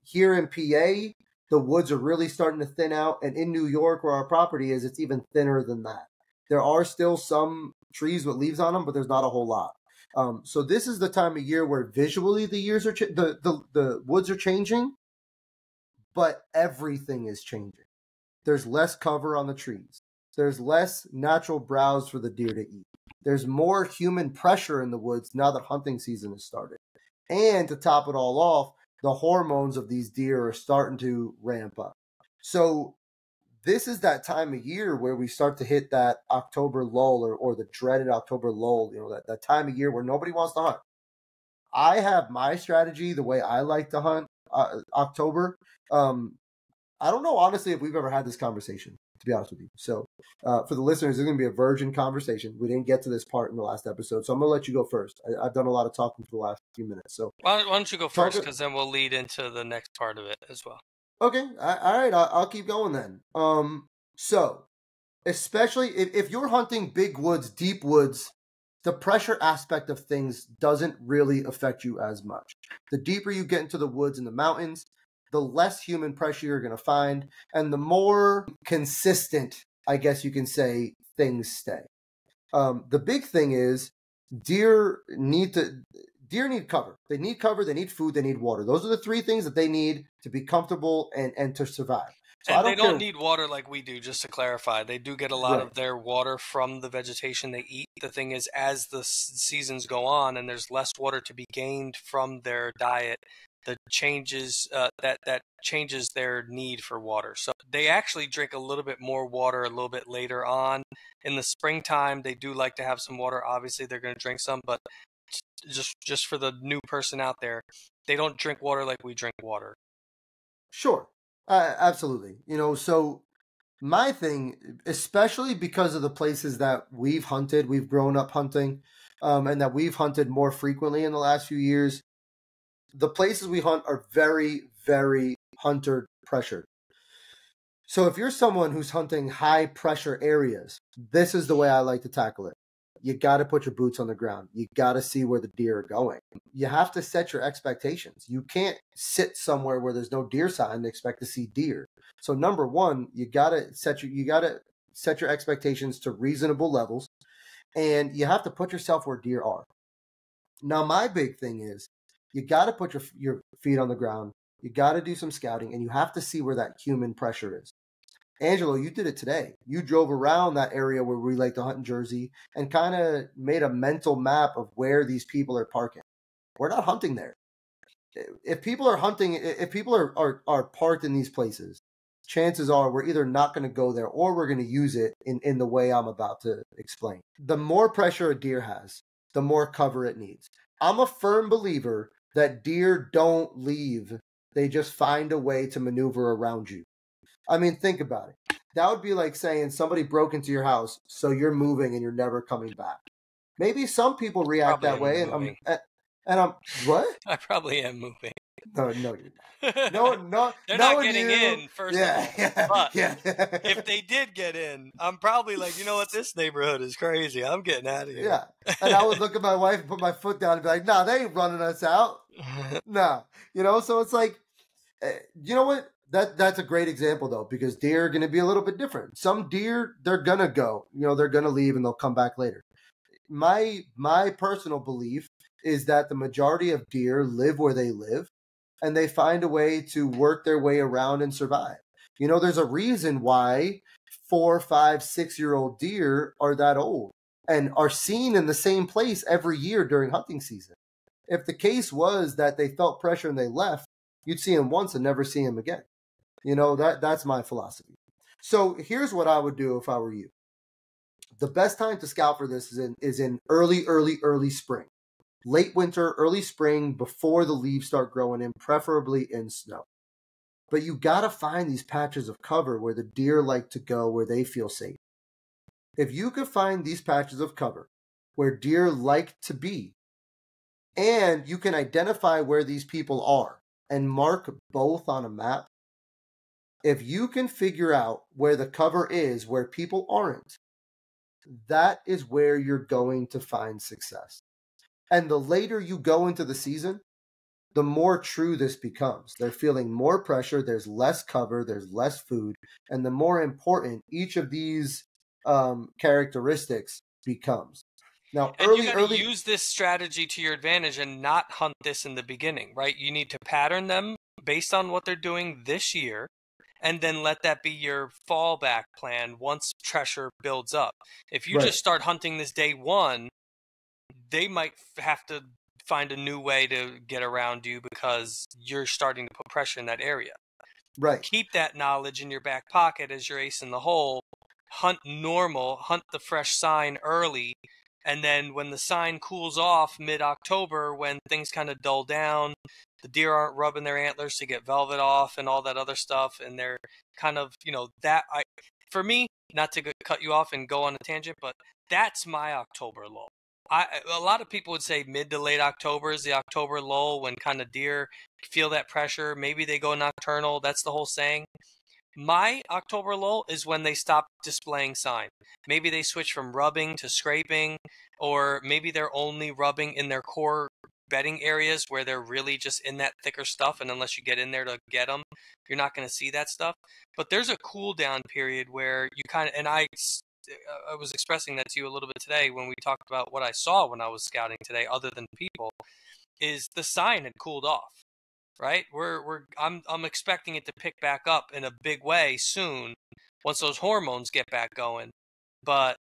Here in PA, the woods are really starting to thin out. And in New York, where our property is, it's even thinner than that. There are still some trees with leaves on them, but there's not a whole lot. So this is the time of year where visually the woods are changing, but everything is changing. There's less cover on the trees. There's less natural browse for the deer to eat. There's more human pressure in the woods now that hunting season has started. And to top it all off, the hormones of these deer are starting to ramp up. So this is that time of year where we start to hit that October lull, or the dreaded October lull, that time of year where nobody wants to hunt. I have my strategy, the way I like to hunt October. I don't know, honestly, if we've ever had this conversation, to be honest with you. So for the listeners, it's going to be a virgin conversation. We didn't get to this part in the last episode, so I'm going to let you go first. I've done a lot of talking for the last few minutes. So why don't you go first, because then we'll lead into the next part of it as well. Okay, all right, I'll keep going then. So Especially if you're hunting big woods, deep woods, the pressure aspect of things doesn't really affect you as much. The deeper you get into the woods and the mountains, the less human pressure you're going to find, and the more consistent, I guess you can say, things stay. The big thing is deer need cover. They need cover, they need food, they need water. Those are the three things that they need to be comfortable and to survive. So and they don't need water like we do, just to clarify. They do get a lot of their water from the vegetation they eat. The thing is, as the seasons go on and there's less water to be gained from their diet, that changes their need for water. So they actually drink a little bit more water a little bit later on. In the springtime, they do like to have some water. Obviously, they're going to drink some, but just for the new person out there, they don't drink water like we drink water. Sure. Absolutely. So my thing, especially because of the places that we've hunted, we've grown up hunting, and that we've hunted more frequently in the last few years, the places we hunt are very, very hunter pressured. So if you're someone who's hunting high pressure areas, this is the way I like to tackle it. You got to put your boots on the ground. You got to see where the deer are going. You have to set your expectations. You can't sit somewhere where there's no deer sign and expect to see deer. So number one, you got to set your expectations to reasonable levels, and you have to put yourself where deer are. Now, my big thing is you got to put your feet on the ground. You got to do some scouting, and you have to see where that human pressure is. Angelo, you did it today. You drove around that area where we like to hunt in Jersey and kind of made a mental map of where these people are parking. We're not hunting there. If people are hunting, if people are parked in these places, chances are we're either not going to go there or we're going to use it in the way I'm about to explain. The more pressure a deer has, the more cover it needs. I'm a firm believer that deer don't leave. They just find a way to maneuver around you. I mean, think about it. That would be like saying somebody broke into your house, so you're moving and you're never coming back. Maybe some people react that way, and I'm what? I probably am moving. No, you're not. No, they're not getting in first. Yeah, but if they did get in, I'm probably like, you know what? This neighborhood is crazy. I'm getting out of here. Yeah, and I would look at my wife and put my foot down and be like, "Nah, they ain't running us out." Nah, so it's like, you know what? That's a great example though, because deer are going to be a little bit different. Some deer, they're going to go, they're going to leave and they'll come back later. My personal belief is that the majority of deer live where they live and they find a way to work their way around and survive. There's a reason why 4, 5, 6-year-old deer are that old and are seen in the same place every year during hunting season. If the case was that they felt pressure and they left, you'd see them once and never see them again. That's my philosophy. So here's what I would do if I were you. The best time to scout for this is in early spring. Late winter, early spring, before the leaves start growing in, preferably in snow. But you got to find these patches of cover where the deer like to go, where they feel safe. If you could find these patches of cover where deer like to be, and you can identify where these people are and mark both on a map, if you can figure out where the cover is, where people aren't, that is where you're going to find success. And the later you go into the season, the more true this becomes. They're feeling more pressure, there's less cover, there's less food, and the more important each of these characteristics becomes. Now, you got to use this strategy to your advantage and not hunt this in the beginning, right? You need to pattern them based on what they're doing this year, and then let that be your fallback plan once pressure builds up. If you just start hunting this day one, they might have to find a new way to get around you because you're starting to put pressure in that area. Right. Keep that knowledge in your back pocket as your ace in the hole. Hunt normal, hunt the fresh sign early, and then when the sign cools off mid-October, when things kind of dull down, the deer aren't rubbing their antlers to get velvet off and all that other stuff, and they're kind of, for me, not to cut you off and go on a tangent, but that's my October lull. A lot of people would say mid to late October is the October lull when kind of deer feel that pressure. Maybe they go nocturnal. That's the whole saying. My October lull is when they stop displaying sign. Maybe they switch from rubbing to scraping, or maybe they're only rubbing in their core bedding areas where they're really just in that thicker stuff, and unless you get in there to get them, you're not going to see that stuff. But there's a cool down period where you kind of, and I was expressing that to you a little bit today when we talked about what I saw when I was scouting today, other than people, is the sign had cooled off, right? I'm expecting it to pick back up in a big way soon once those hormones get back going. But,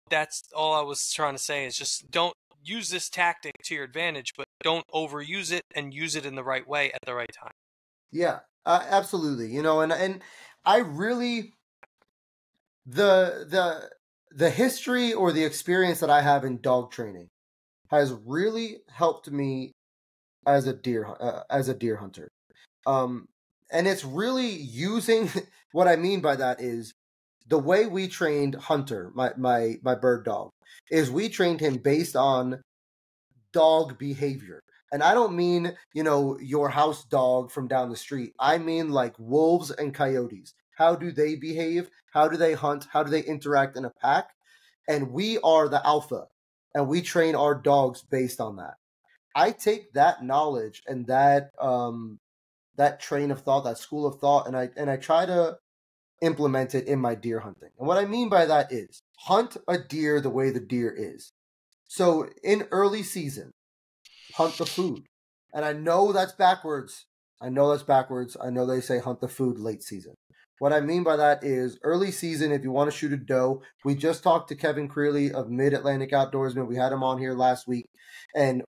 that's all I was trying to say is just don't use this tactic to your advantage, but don't overuse it and use it in the right way at the right time. Yeah, absolutely. And I really the history or the experience that I have in dog training has really helped me as a deer hunter. And it's really using what I mean by that is the way we trained Hunter, my bird dog, is we trained him based on dog behavior. And I don't mean, your house dog from down the street. I mean like wolves and coyotes. How do they behave? How do they hunt? How do they interact in a pack? And we are the alpha, and we train our dogs based on that. I take that knowledge and that train of thought, that school of thought, and I try to implement it in my deer hunting. And what I mean by that is hunt a deer the way the deer is. So in early season, hunt the food. And I know that's backwards. I know they say hunt the food late season. What I mean by that is early season, if you want to shoot a doe, we just talked to Kevin Creeley of Mid-Atlantic Outdoorsman. We had him on here last week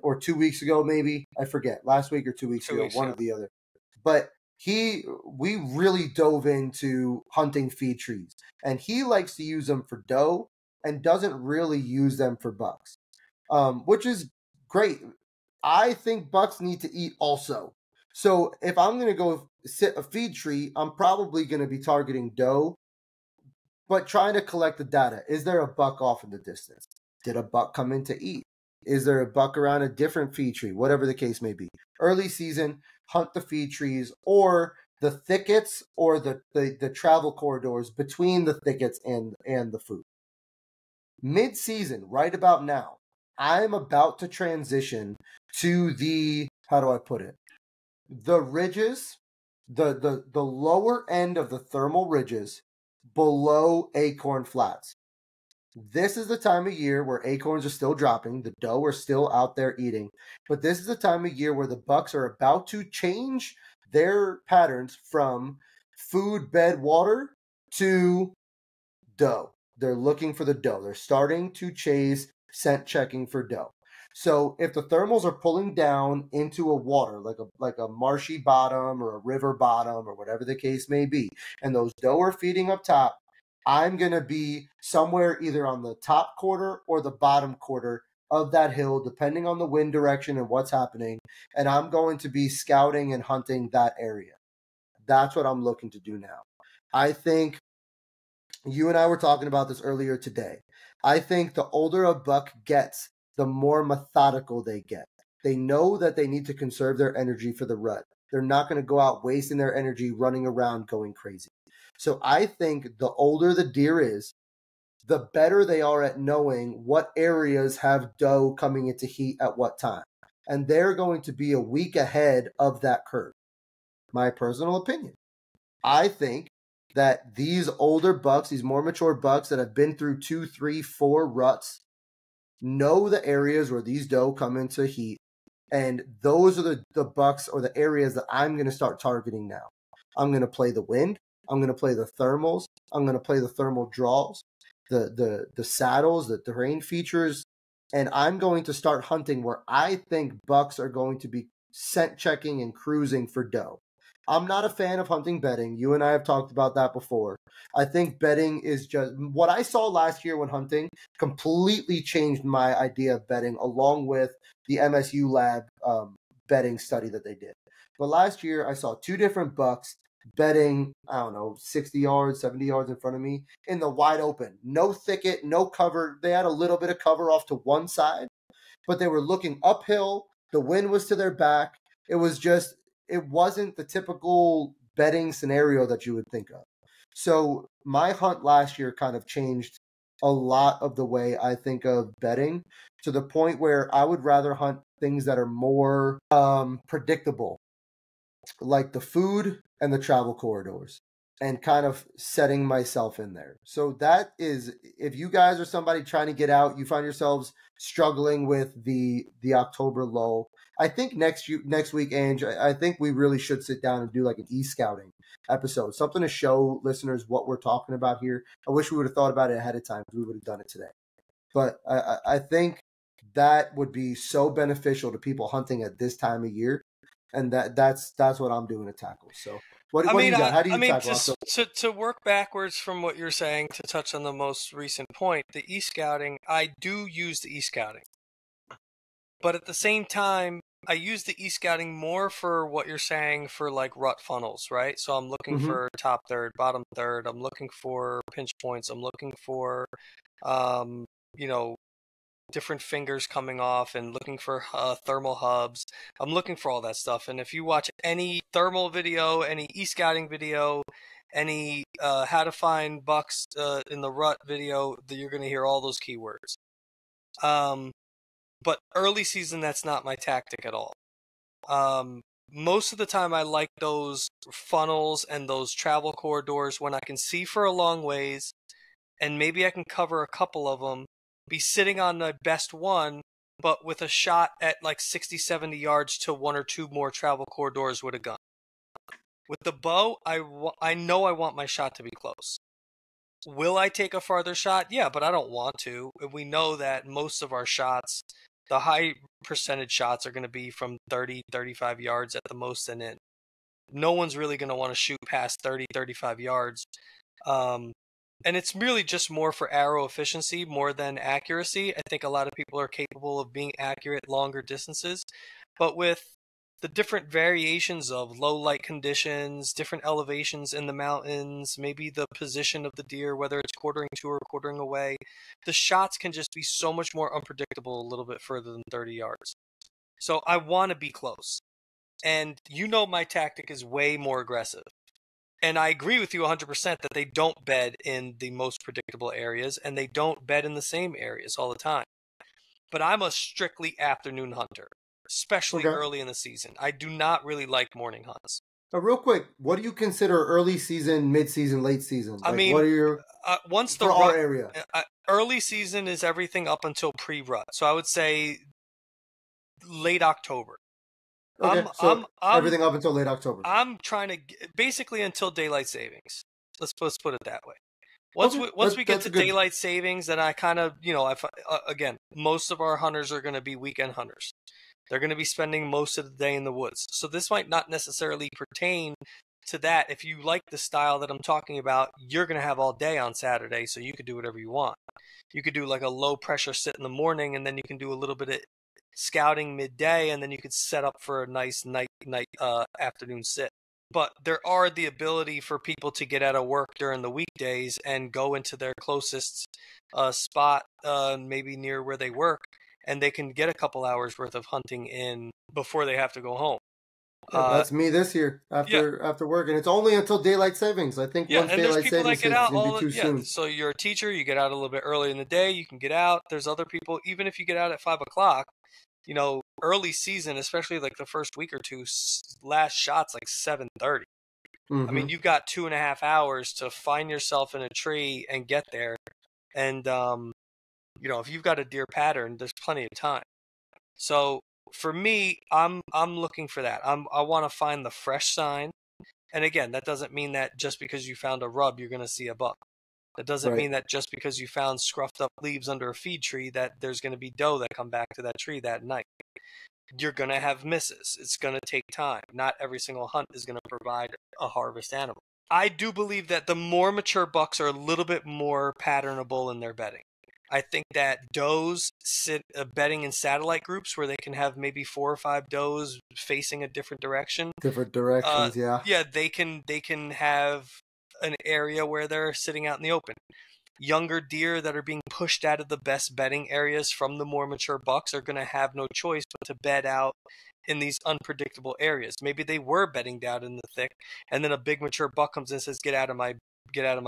or 2 weeks ago, maybe. I forget. Last week or 2 weeks ago, one or the other. But we really dove into hunting feed trees. And he likes to use them for doe and doesn't really use them for bucks, which is great. I think bucks need to eat also. So if I'm going to go sit a feed tree, I'm probably going to be targeting doe, but trying to collect the data. Is there a buck off in the distance? Did a buck come in to eat? Is there a buck around a different feed tree? Whatever the case may be. Early season, hunt the feed trees or the thickets or the travel corridors between the thickets and the food. Mid-season, right about now, I'm about to transition to the, how do I put it? The ridges, the lower end of the thermal ridges below acorn flats. This is the time of year where acorns are still dropping, the doe are still out there eating, but this is the time of year where the bucks are about to change their patterns from food, bed, water to doe. They're looking for the doe. They're starting to chase scent checking for doe. So if the thermals are pulling down into a water, like a marshy bottom or a river bottom or whatever the case may be, and those doe are feeding up top, I'm going to be somewhere either on the top quarter or the bottom quarter of that hill, depending on the wind direction and what's happening. And I'm going to be scouting and hunting that area. That's what I'm looking to do now. I think you and I were talking about this earlier today. I think the older a buck gets, the more methodical they get. They know that they need to conserve their energy for the rut. They're not going to go out wasting their energy running around going crazy. So I think the older the deer is, the better they are at knowing what areas have doe coming into heat at what time. And they're going to be a week ahead of that curve. My personal opinion. I think that these older bucks, these more mature bucks that have been through 2, 3, 4 ruts, know the areas where these doe come into heat. And those are the bucks or the areas that I'm going to start targeting now. I'm going to play the wind. I'm going to play the thermals. I'm going to play the thermal draws, the saddles, the terrain features, and I'm going to start hunting where I think bucks are going to be scent checking and cruising for doe. I'm not a fan of hunting bedding. You and I have talked about that before. I think bedding is just what I saw last year when hunting completely changed my idea of bedding, along with the MSU lab bedding study that they did. But last year I saw 2 different bucks bedding, 60 yards, 70 yards in front of me in the wide open. No thicket, no cover. They had a little bit of cover off to one side, but they were looking uphill. The wind was to their back. It wasn't the typical bedding scenario that you would think of. So my hunt last year kind of changed a lot of the way I think of bedding, to the point where I would rather hunt things that are more predictable, like the food and the travel corridors, and kind of setting myself in there. So that is, if you guys are somebody trying to get out, you find yourselves struggling with the October lull, I think next week, Ange, I think we really should sit down and do like an e-scouting episode, something to show listeners what we're talking about here. I wish we would have thought about it ahead of time, because we would have done it today. But I think that would be so beneficial to people hunting at this time of year, and that's what I'm doing to tackle. So what do you got? How do you tackle? To work backwards from what you're saying, to touch on the most recent point, the e-scouting, I do use the e-scouting. But at the same time, I use the e-scouting more for what you're saying, for like rut funnels, right? So I'm looking for top third, bottom third. I'm looking for pinch points. I'm looking for, different fingers coming off, and looking for thermal hubs. I'm looking for all that stuff. And if you watch any thermal video, any e-scouting video, any how to find bucks in the rut video, you're going to hear all those keywords. But early season, that's not my tactic at all. Most of the time, I like those funnels and those travel corridors when I can see for a long ways, and maybe I can cover a couple of them, be sitting on the best one, but with a shot at like 60, 70 yards to one or two more travel corridors with a gun. With the bow, I know I want my shot to be close. Will I take a farther shot? Yeah, but I don't want to. We know that most of our shots, the high percentage shots, are going to be from 30, 35 yards at the most and in. No one's really going to want to shoot past 30, 35 yards. And it's really just more for arrow efficiency more than accuracy. I think a lot of people are capable of being accurate longer distances. But with the different variations of low light conditions, different elevations in the mountains, maybe the position of the deer, whether it's quartering to or quartering away, the shots can just be so much more unpredictable a little bit further than 30 yards. So I want to be close. And my tactic is way more aggressive. And I agree with you 100% that they don't bed in the most predictable areas, and they don't bed in the same areas all the time. But I'm a strictly afternoon hunter, especially early in the season. I do not really like morning hunts. Real quick, what do you consider early season, mid season, late season? What are your once the our area? Early season is everything up until pre-rut, so I would say late October. Okay, so everything up until late October. I'm trying to basically until daylight savings. Let's put it that way. Once we get to daylight savings, then I kind of, again, most of our hunters are going to be weekend hunters. They're going to be spending most of the day in the woods. So this might not necessarily pertain to that. If you like the style that I'm talking about, you're going to have all day on Saturday, so you could do whatever you want. You could do like a low pressure sit in the morning, and then you can do a little bit of scouting midday, and then you could set up for a nice night afternoon sit. But there are the ability for people to get out of work during the weekdays and go into their closest spot, maybe near where they work, and they can get a couple hours worth of hunting in before they have to go home. That's me this year after work, and it's only until daylight savings. I think once daylight savings hits, it's going to be too soon. So you're a teacher, you get out a little bit early in the day, you can get out. There's other people, even if you get out at 5 o'clock, early season, especially like the first week or two, last shot's like 7:30. I mean, you've got 2.5 hours to find yourself in a tree and get there. And, if you've got a deer pattern, there's plenty of time. So for me, I'm looking for that. I want to find the fresh sign. And again, that doesn't mean that just because you found a rub, you're going to see a buck. That doesn't mean that just because you found scruffed up leaves under a feed tree that there's going to be doe that come back to that tree that night. You're going to have misses. It's going to take time. Not every single hunt is going to provide a harvest animal. I do believe that the more mature bucks are a little bit more patternable in their bedding. I think that does sit bedding in satellite groups where they can have maybe 4 or 5 does facing a different direction. Different directions, yeah. Yeah, they can have an area where they're sitting out in the open. Younger deer that are being pushed out of the best bedding areas from the more mature bucks are going to have no choice but to bed out in these unpredictable areas. Maybe they were bedding down in the thick, and then a big mature buck comes in and says, get out of my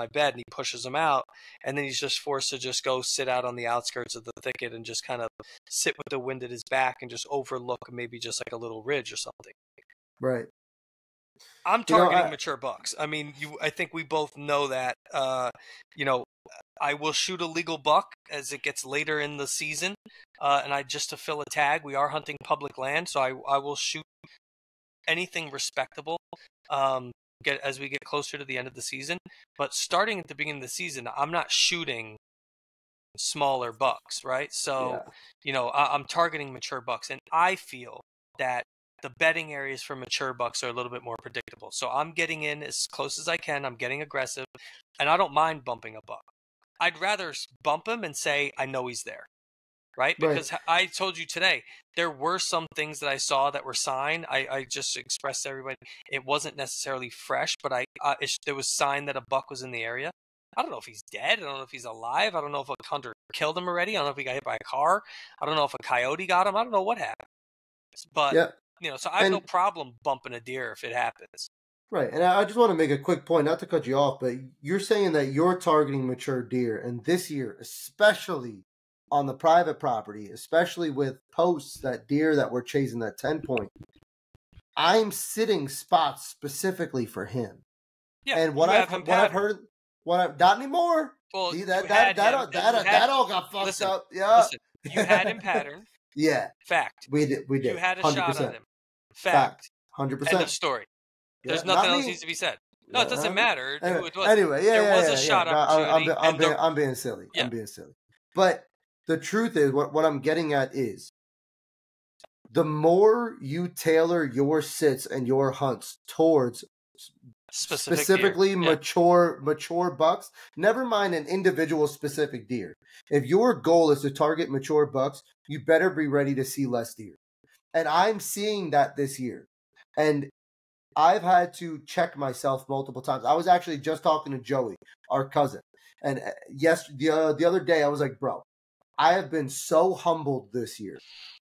bed, and he pushes him out, and then he's just forced to just go sit out on the outskirts of the thicket and just kind of sit with the wind at his back and just overlook maybe just like a little ridge or something. Right. I'm targeting mature bucks. I mean, I think we both know that. I will shoot a legal buck as it gets later in the season, and just to fill a tag. We are hunting public land, so I will shoot anything respectable as we get closer to the end of the season. But starting at the beginning of the season, I'm not shooting smaller bucks, right? So, I'm targeting mature bucks, and I feel that the bedding areas for mature bucks are a little bit more predictable. So I'm getting in as close as I can. I'm getting aggressive, and I don't mind bumping a buck. I'd rather bump him and say, I know he's there, right? Because I told you today, there were some things that I saw that were sign. I just expressed to everybody, it wasn't necessarily fresh, but there was sign that a buck was in the area. I don't know if he's dead. I don't know if he's alive. I don't know if a hunter killed him already. I don't know if he got hit by a car. I don't know if a coyote got him. I don't know what happened. But, so I have no problem bumping a deer if it happens. Right. And I just want to make a quick point, not to cut you off, but you're saying that you're targeting mature deer. And this year, especially on the private property, especially with posts, that deer that we're chasing that 10 point, I'm sitting spots specifically for him. Yeah. And what I've heard, not anymore. Well, see, that all got fucked up. Yeah. Listen, you had him patterned. Yeah. Fact. We did. You had a 100%. Shot on him. Fact. 100%. End of story. There's nothing else needs to be said. No, it doesn't matter. Anyway, there was a shot opportunity. I'm being silly. Yeah. I'm being silly. But the truth is, what I'm getting at is, the more you tailor your sits and your hunts towards specifically mature bucks, never mind an individual specific deer. If your goal is to target mature bucks, you better be ready to see less deer. And I'm seeing that this year. And I've had to check myself multiple times. I was actually just talking to Joey, our cousin. And the other day I was like, bro, I have been so humbled this year,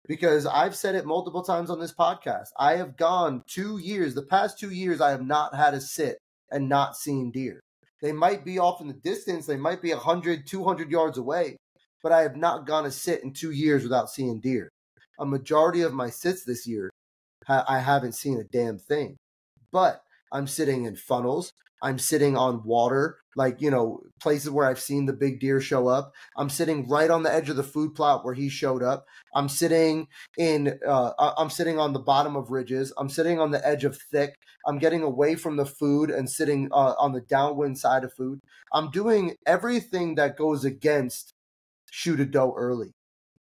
because I've said it multiple times on this podcast. I have gone 2 years. The past 2 years, I have not had a sit and not seen deer. They might be off in the distance. They might be 100, 200 yards away, but I have not gone a sit in 2 years without seeing deer. A majority of my sits this year, I haven't seen a damn thing. But I'm sitting in funnels. I'm sitting on water, places where I've seen the big deer show up. I'm sitting right on the edge of the food plot where he showed up. I'm sitting on the bottom of ridges. I'm sitting on the edge of thick. I'm getting away from the food and sitting on the downwind side of food. I'm doing everything that goes against shoot a doe early,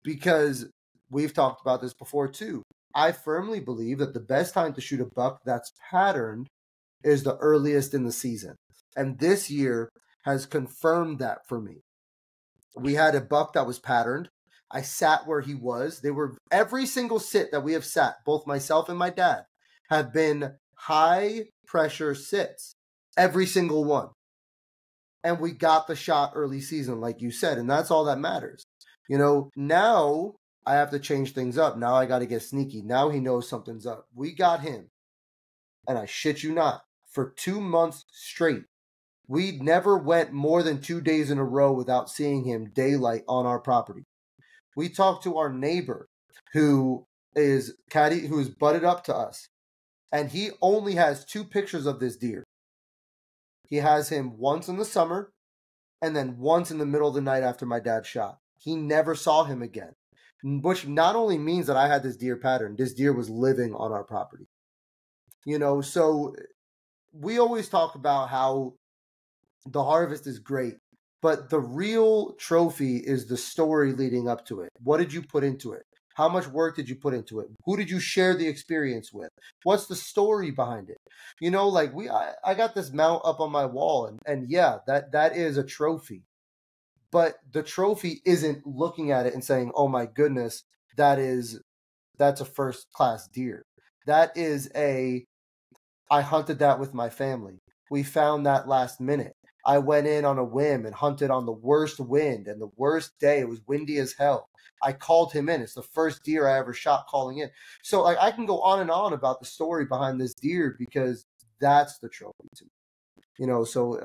because we've talked about this before too. I firmly believe that the best time to shoot a buck that's patterned is the earliest in the season. And this year has confirmed that for me. We had a buck that was patterned. I sat where he was. Every single sit that we have sat, both myself and my dad, have been high pressure sits. Every single one. And we got the shot early season, like you said, and that's all that matters. Now I have to change things up. Now I got to get sneaky. Now he knows something's up. We got him. And I shit you not, for 2 months straight, we never went more than 2 days in a row without seeing him daylight on our property. We talked to our neighbor who is butted up to us, and he only has 2 pictures of this deer. He has him once in the summer and then once in the middle of the night after my dad shot. He never saw him again, which not only means that I had this deer pattern, this deer was living on our property. So we always talk about how the harvest is great, but the real trophy is the story leading up to it. What did you put into it? How much work did you put into it? Who did you share the experience with? What's the story behind it? I got this mount up on my wall, and yeah, that is a trophy. But the trophy isn't looking at it and saying, oh my goodness, that's a first class deer. That is I hunted that with my family. We found that last minute. I went in on a whim and hunted on the worst wind and the worst day. It was windy as hell. I called him in. It's the first deer I ever shot calling in. So like I can go on and on about the story behind this deer because that's the trophy to me. You know, so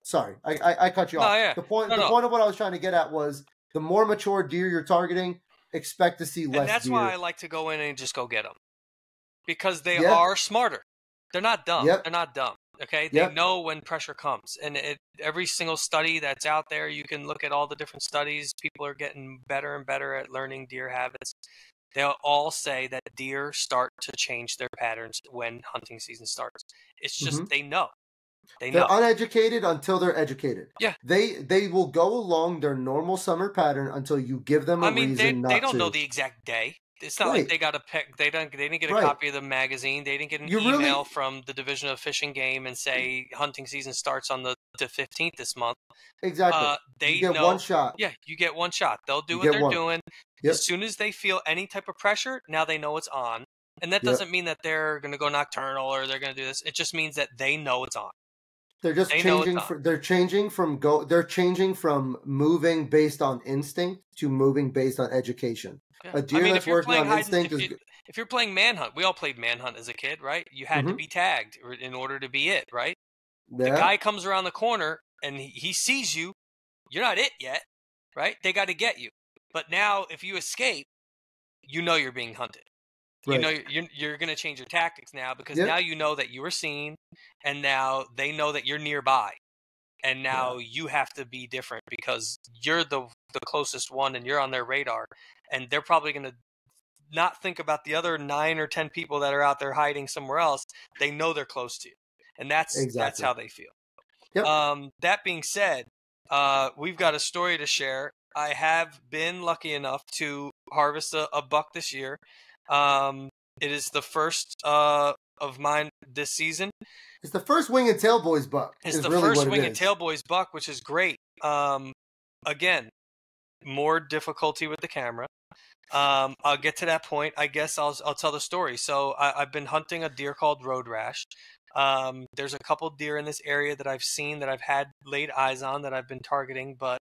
sorry, I cut you off. Yeah. The point of what I was trying to get at was the more mature deer you're targeting, expect to see less. And that's deer. why I like to go in and just go get them, because they are smarter. They're not dumb. They're not dumb. Okay, they know when pressure comes, and every single study that's out there, you can look at all the different studies. People are getting better and better at learning deer habits. They'll all say that deer start to change their patterns when hunting season starts. It's just they know. They're uneducated until they're educated. Yeah. They will go along their normal summer pattern until you give them a reason not to. They don't know the exact day. It's not like they got to pick. They didn't get a copy of the magazine. They didn't get an email from the Division of Fish and Game and say hunting season starts on the 15th this month. Exactly. They get one shot. Yeah, you get one shot. They'll do what they're doing. Yep. As soon as they feel any type of pressure, now they know it's on. And that doesn't mean that they're going to go nocturnal or they're going to do this. It just means that they know it's on. They're just changing. They're changing from moving based on instinct to moving based on education. Yeah. A deer that's working on instinct is. If you're playing manhunt, we all played manhunt as a kid, right? You had to be tagged in order to be it, right? Yeah. The guy comes around the corner and he sees you. You're not it yet, right? They got to get you. But now, if you escape, you know you're being hunted. Right. You know you're going to change your tactics now because now you know that you were seen, and now they know that you're nearby, and now you have to be different because you're the closest one and you're on their radar, and they're probably going to not think about the other 9 or 10 people that are out there hiding somewhere else. They know they're close to you, and that's how they feel. Yep. That being said, we've got a story to share. I have been lucky enough to harvest a buck this year. It is the first of mine this season. It's the first Wing and Tail Boys buck. It's the first Wing and Tail Boys buck, which is great. Again, more difficulty with the camera. I'll get to that point. I guess I'll tell the story. So I've been hunting a deer called Road Rash. There's a couple deer in this area that I've seen that I've had laid eyes on that I've been targeting, but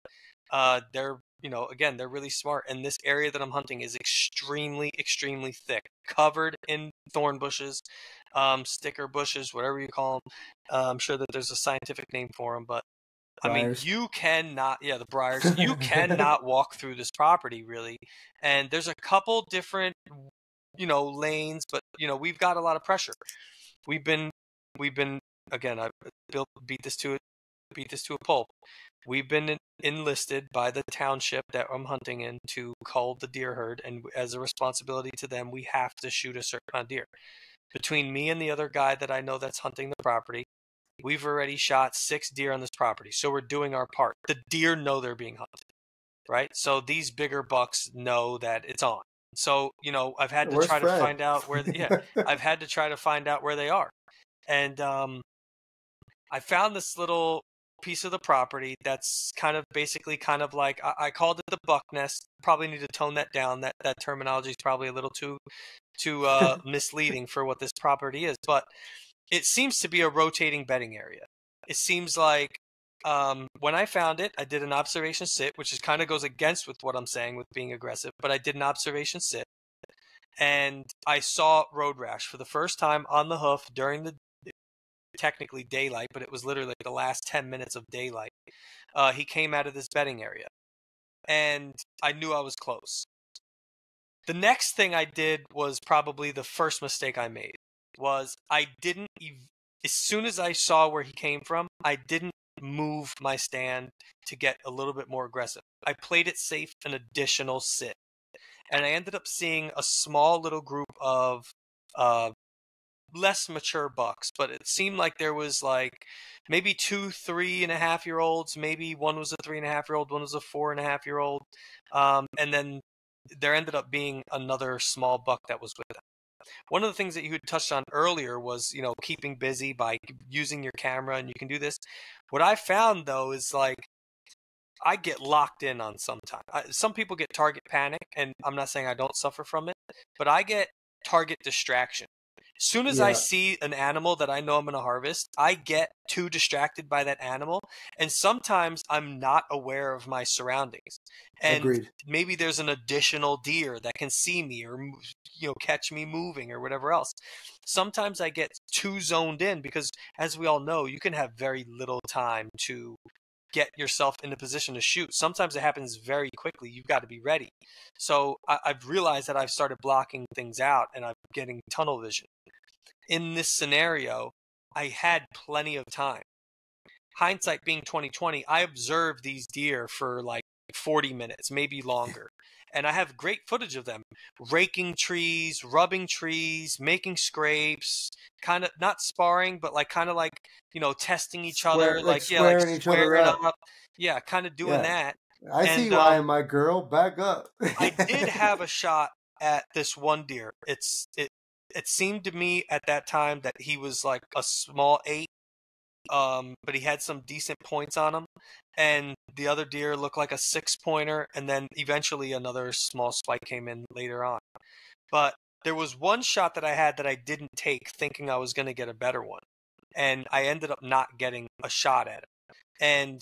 they're again, they're really smart. And this area that I'm hunting is extremely, extremely thick, covered in thorn bushes, sticker bushes, whatever you call them. I'm sure that there's a scientific name for them, but briars. I mean, you cannot, the briars, you cannot walk through this property really. And there's a couple different, lanes, but, we've got a lot of pressure. We've been, again, I beat this to a pulp. We've been enlisted by the township that I'm hunting in to cull the deer herd, and as a responsibility to them, we have to shoot a certain amount of deer. Between me and the other guy that I know that's hunting the property, we've already shot 6 deer on this property, so we're doing our part. The deer know they're being hunted, right? So these bigger bucks know that it's on. So, I've had to try to find out where I've had to try to find out where they are. And I found this little piece of the property that's kind of like I called it the buck nest. Probably need to tone that down. That terminology is probably a little too misleading for what this property is, but it seems to be a rotating bedding area. It seems like when I found it, I did an observation sit, which is kind of goes against with what I'm saying with being aggressive, but I did an observation sit, and I saw Road Rash for the first time on the hoof during the technically daylight, but it was literally the last 10 minutes of daylight. He came out of this bedding area, and I knew I was close. The next thing I did was probably the first mistake I made. Was I didn't, as soon as I saw where he came from, I didn't move my stand to get a little bit more aggressive. I played it safe, an additional sit. And I ended up seeing a small little group of less mature bucks, but it seemed like there was like maybe 2 3.5-year-olds, maybe one was a 3.5-year-old, one was a 4.5-year-old, and then there ended up being another small buck that was with them. One of the things that you had touched on earlier was, keeping busy by using your camera, and you can do this. What I found though is like I get locked in on sometimes. Some people get target panic, and I'm not saying I don't suffer from it, but I get target distraction. Soon as I see an animal that I know I'm going to harvest, I get too distracted by that animal. And sometimes I'm not aware of my surroundings. And Agreed. maybe there's an additional deer that can see me or, catch me moving or whatever else. Sometimes I get too zoned in because, as we all know, you can have very little time to get yourself in a position to shoot. Sometimes it happens very quickly. You've got to be ready. So I've realized that I've started blocking things out and I'm getting tunnel vision. In this scenario, I had plenty of time. Hindsight being 2020, I observed these deer for like 40 minutes, maybe longer. And I have great footage of them raking trees, rubbing trees, making scrapes, kind of not sparring, but like kind of like, testing each other, squaring each other up. Yeah, kind of doing that. I see why, my girl. Back up. I did have a shot at this one deer. It seemed to me at that time that he was like a small 8, but he had some decent points on him. And the other deer looked like a 6-pointer, and then eventually another small spike came in later on. But there was one shot that I had that I didn't take, thinking I was going to get a better one. And I ended up not getting a shot at it. And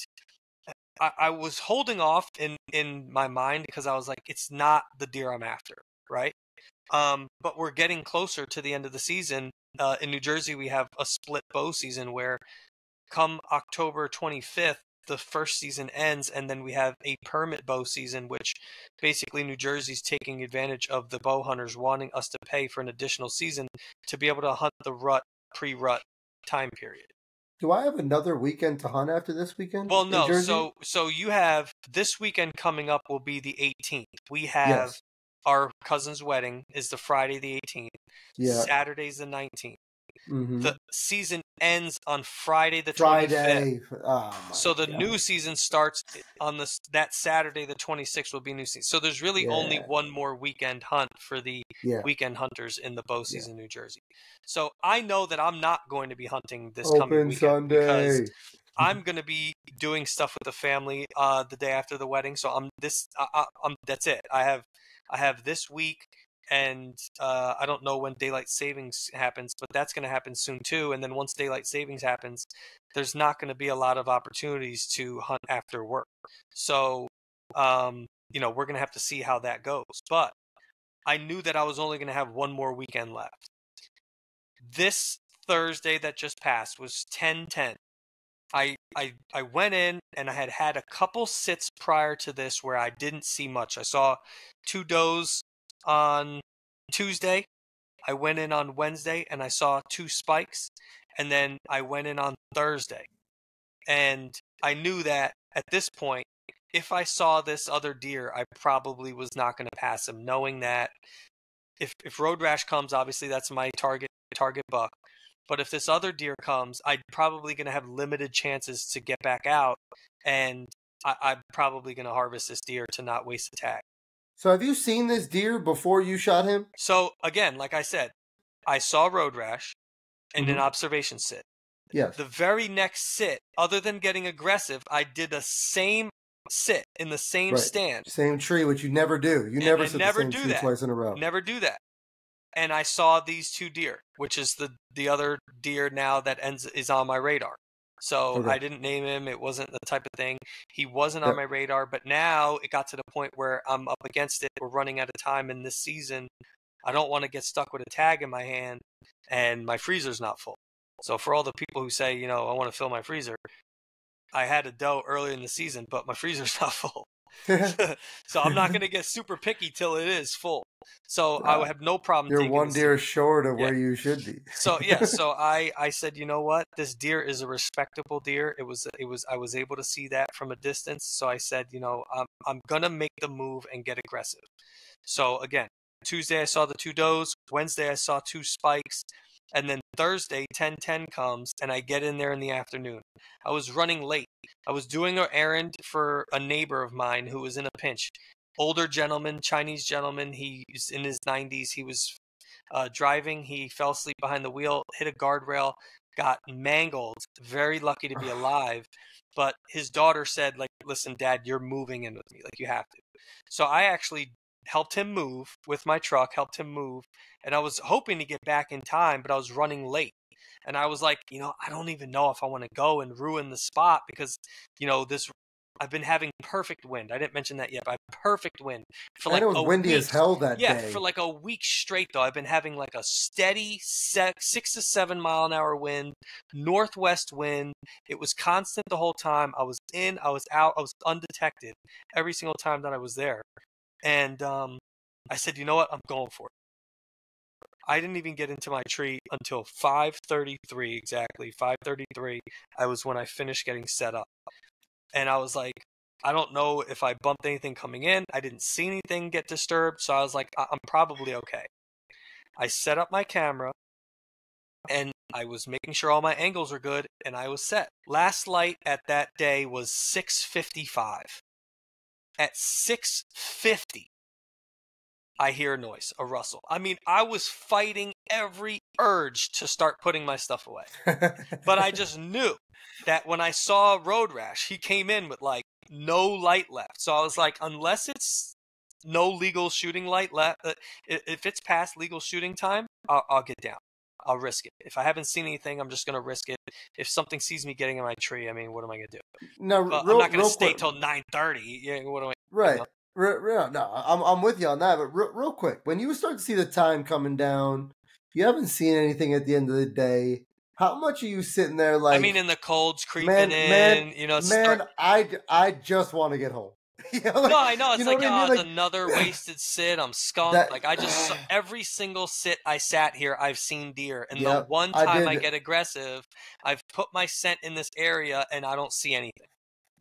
I was holding off in my mind because I was like, it's not the deer I'm after, right? But we're getting closer to the end of the season. In New Jersey, we have a split bow season where come October 25th, the first season ends, and then we have a permit bow season, which basically New Jersey's taking advantage of the bow hunters wanting us to pay for an additional season to be able to hunt the rut, pre-rut time period. Do I have another weekend to hunt after this weekend? Well, no. So you have this weekend coming up will be the 18th. We have our cousin's wedding is the Friday the 18th. Yeah. Saturday's the 19th. Mm-hmm. The season ends on Friday the 25th. So the new season starts on that Saturday the 26th will be new season. So there's really only one more weekend hunt for the weekend hunters in the bow season in New Jersey. So I know that I'm not going to be hunting this coming weekend Sunday. Because I'm going to be doing stuff with the family the day after the wedding. So that's it. I have this week. And I don't know when daylight savings happens, but that's going to happen soon too. And then once daylight savings happens, there's not going to be a lot of opportunities to hunt after work. So, we're going to have to see how that goes. But I knew that I was only going to have one more weekend left. This Thursday that just passed was 10/10. I went in and I had a couple sits prior to this where I didn't see much. I saw 2 does on Tuesday. I went in on Wednesday and I saw 2 spikes, and then I went in on Thursday. And I knew that at this point, if I saw this other deer, I probably was not going to pass him, knowing that if Road Rash comes, obviously that's my target buck. But if this other deer comes, I'm probably going to have limited chances to get back out, and I'm probably going to harvest this deer to not waste a tag. So have you seen this deer before you shot him? So again, like I said, I saw Road Rash in an observation sit. Yes. The very next sit, other than getting aggressive, I did the same sit in the same stand. Same tree, which you never do. You never sit the same tree twice in a row. Never do that. And I saw these 2 deer, which is the other deer now that is on my radar. So I didn't name him. It wasn't the type of thing. He wasn't on my radar, but now it got to the point where I'm up against it. We're running out of time in this season. I don't want to get stuck with a tag in my hand and my freezer's not full. So for all the people who say, I want to fill my freezer, I had a doe earlier in the season, but my freezer's not full. So I'm not going to get super picky till it is full. So I would have no problem. You're one deer short of where you should be. So so I said, you know what? This deer is a respectable deer. I was able to see that from a distance. So I said, I'm going to make the move and get aggressive. So again, Tuesday I saw the 2 does. Wednesday I saw 2 spikes. And then Thursday, 10/10 comes, and I get in there in the afternoon. I was running late. I was doing an errand for a neighbor of mine who was in a pinch. Older gentleman, Chinese gentleman. He's in his 90s. He was driving. He fell asleep behind the wheel, hit a guardrail, got mangled. Very lucky to be alive. But his daughter said, listen, Dad, you're moving in with me. You have to. So I actually helped him move with my truck, helped him move. And I was hoping to get back in time, but I was running late. And I was like, I don't even know if I want to go and ruin the spot because, I've been having perfect wind. I didn't mention that yet, but I have perfect wind for like it was windy as hell that day. Yeah, for like a week straight though. I've been having like a steady 6 to 7 mile an hour wind, northwest wind. It was constant the whole time. I was in, I was out, I was undetected every single time that I was there. And I said, you know what? I'm going for it. I didn't even get into my tree until 5:33 exactly. 5:33 I was when I finished getting set up. And I was like, I don't know if I bumped anything coming in. I didn't see anything get disturbed. So I was like, I'm probably okay. I set up my camera and I was making sure all my angles are good and I was set. Last light at that day was 6:55. At 6:50, I hear a noise, a rustle. I mean, I was fighting every urge to start putting my stuff away. But I just knew that when I saw Road Rash, he came in with like no light left. So I was like, unless it's no legal shooting light left, if it's past legal shooting time, I'll get down. I'll risk it. If I haven't seen anything, I'm just going to risk it. If something sees me getting in my tree, I mean, what am I going to do? No, I'm not going to stay till 9:30. Yeah, what am I? Right. No, I'm with you on that. But real quick, when you start to see the time coming down, you haven't seen anything at the end of the day. How much are you sitting there like? I mean, in the cold's creeping in. I just want to get home. No, I know. It's like, it's another wasted sit. I'm skunked. Every single sit I sat here, I've seen deer. And the one time I get aggressive, I've put my scent in this area and I don't see anything.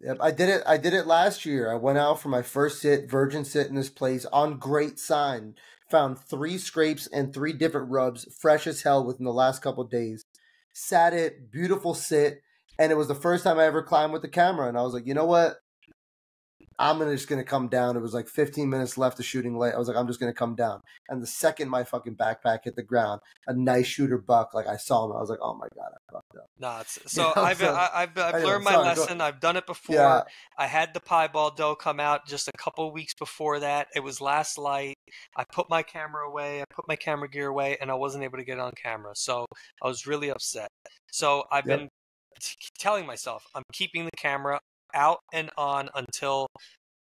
Yep, I did it last year. I went out for my first sit, virgin sit in this place on Great Sign. Found 3 scrapes and 3 different rubs, fresh as hell within the last couple of days. Sat it, beautiful sit, and it was the first time I ever climbed with the camera. And I was like, you know what? I'm just going to come down. It was like 15 minutes left of shooting late. I was like, I'm just going to come down. And the second my fucking backpack hit the ground, a nice shooter buck, like I saw him, I was like, oh my God, I fucked up. I've learned my lesson. I've done it before. Yeah. I had the piebald doe come out just a couple weeks before that. It was last light. I put my camera away. I put my camera gear away, and I wasn't able to get it on camera. So I was really upset. So I've been telling myself I'm keeping the camera out and on until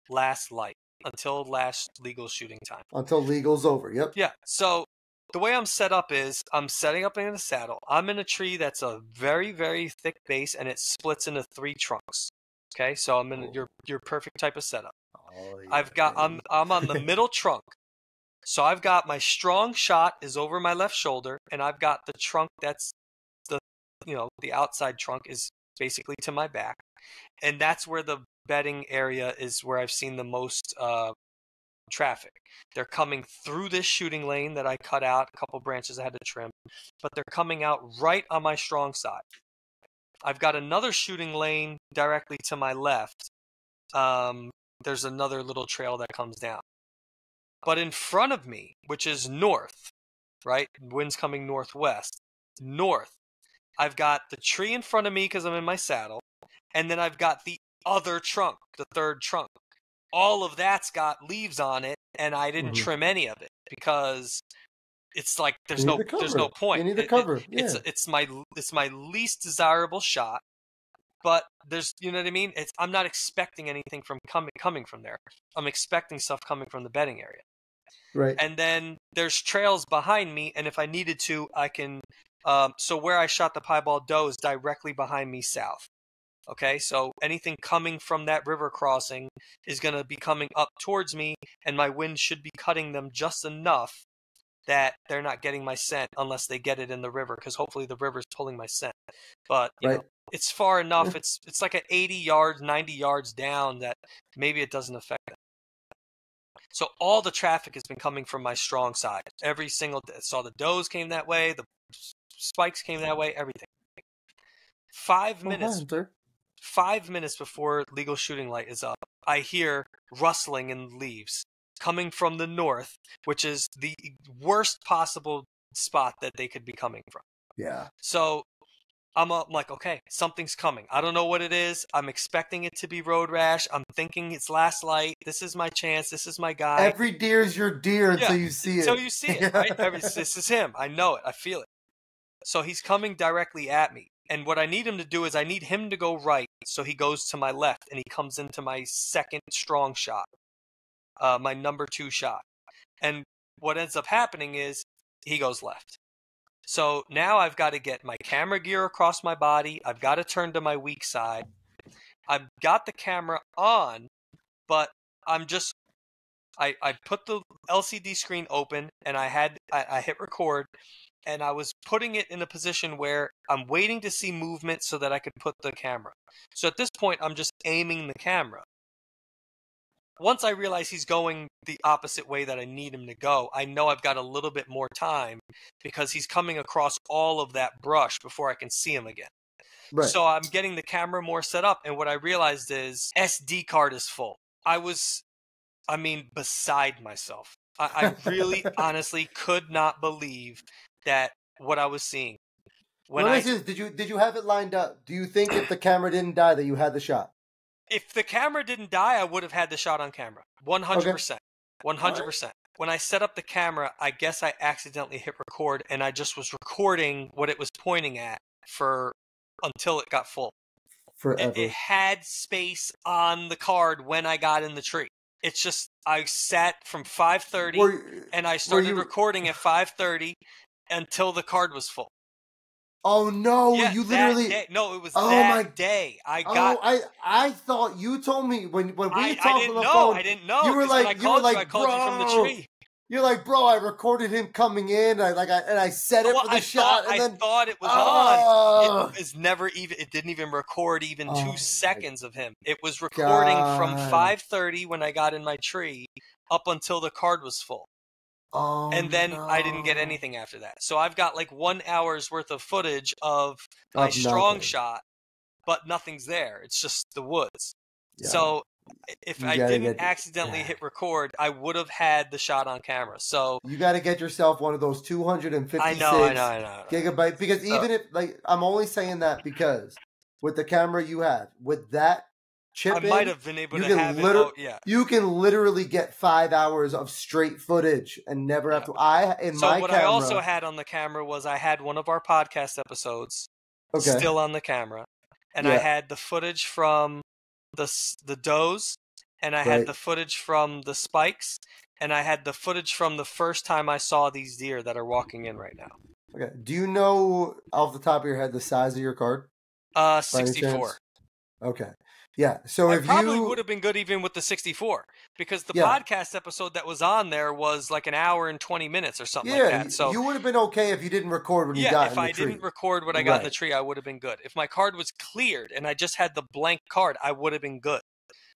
last light, until last legal shooting time. Until legal's over, yep. Yeah, so the way I'm set up is I'm setting up in a saddle. I'm in a tree that's a very, very thick base, and it splits into 3 trunks. Okay, so I'm in your perfect type of setup. Oh, yeah, I'm on the middle trunk. So I've got my strong shot is over my left shoulder, and I've got the trunk that's the outside trunk is basically to my back. And that's where the bedding area is, where I've seen the most traffic. They're coming through this shooting lane that I cut out, a couple branches I had to trim, but they're coming out right on my strong side. I've got another shooting lane directly to my left. There's another little trail that comes down. But in front of me, which is north, right? Wind's coming northwest. North. I've got the tree in front of me because I'm in my saddle. And then I've got the other trunk, the 3rd trunk. All of that's got leaves on it, and I didn't trim any of it because it's like there's no point. You need the cover. It's my least desirable shot, but there's, you know what I mean? I'm not expecting anything from coming from there. I'm expecting stuff coming from the bedding area. Right. And then there's trails behind me, and if I needed to, I can. So where I shot the piebald doe is directly behind me south. Okay, so anything coming from that river crossing is going to be coming up towards me, and my wind should be cutting them just enough that they're not getting my scent unless they get it in the river, because hopefully the river's pulling my scent. But you know, it's far enough. It's like at 80 yards, 90 yards down that maybe it doesn't affect them. So all the traffic has been coming from my strong side. Every single day. Saw the does came that way, the spikes came that way, everything. 5 minutes. 5 minutes before legal shooting light is up, I hear rustling in leaves coming from the north, which is the worst possible spot that they could be coming from. Yeah. So I'm like, okay, something's coming. I don't know what it is. I'm expecting it to be road rash. I'm thinking it's last light. This is my chance. This is my guy. Every deer is your deer until you see it. Until you see it, right? This is him. I know it. I feel it. So he's coming directly at me. And what I need him to do is I need him to go right. So he goes to my left and he comes into my second strong shot, my number 2 shot. And what ends up happening is he goes left. So now I've got to get my camera gear across my body. I've got to turn to my weak side. I've got the camera on, but I'm just, I put the LCD screen open and I hit record, and I was putting it in a position where I'm waiting to see movement so that I could put the camera. So at this point, I'm just aiming the camera. Once I realize he's going the opposite way that I need him to go, I know I've got a little bit more time because he's coming across all of that brush before I can see him again. Right. So I'm getting the camera more set up, and what I realized is SD card is full. I was, beside myself. I really, honestly could not believe that what I was seeing. Did you have it lined up? Do you think if the camera didn't die that you had the shot? If the camera didn't die, I would have had the shot on camera. 100%. 100%. When I set up the camera, I guess I accidentally hit record, and I just was recording what it was pointing at until it got full. Forever. It had space on the card when I got in the tree. It's just, I sat from 5:30 and I started recording at 5:30 until the card was full. Oh no! Yeah, you literally. No, it was that day. I thought you told me when we talked on the phone. I didn't know. You were like, I called you from the tree. You're like, bro, I recorded him coming in. I set it for the shot. I thought it was on. It was never even. It didn't even record 2 seconds of him. It was recording from 5:30 when I got in my tree up until the card was full. And then I didn't get anything after that. So I've got like 1 hour's worth of footage of my strong shot, but nothing's there. It's just the woods. Yeah. So if I didn't accidentally hit record, I would have had the shot on camera. So you got to get yourself one of those 256 gigabyte, because even if I'm only saying that because with the camera you have, with that chip I might have been able to have it. You can literally get 5 hours of straight footage and never have to. I also had on the camera was I had one of our podcast episodes still on the camera, and I had the footage from the does, and I had the footage from the spikes, and I had the footage from the first time I saw these deer that are walking in right now. Okay. Do you know off the top of your head the size of your card? 64. Okay. Yeah, so I probably would have been good even with the 64, because the podcast episode that was on there was like an hour and 20 minutes or something like that. So you would have been okay if you didn't record when you got in the tree. Yeah, if I didn't record what I got in the tree, I would have been good. If my card was cleared and I just had the blank card, I would have been good.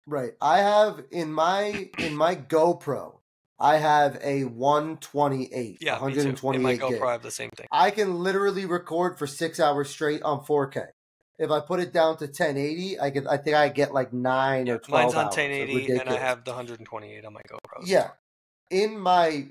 Right. I have in my GoPro, I have a 128. Yeah, 128 me too. In my GoPro, gig. I have the same thing. I can literally record for 6 hours straight on 4K. If I put it down to 1080, I think I get like 9 or 12 mine's on hours. 1080, and I have the 128 on my GoPro. Yeah, in my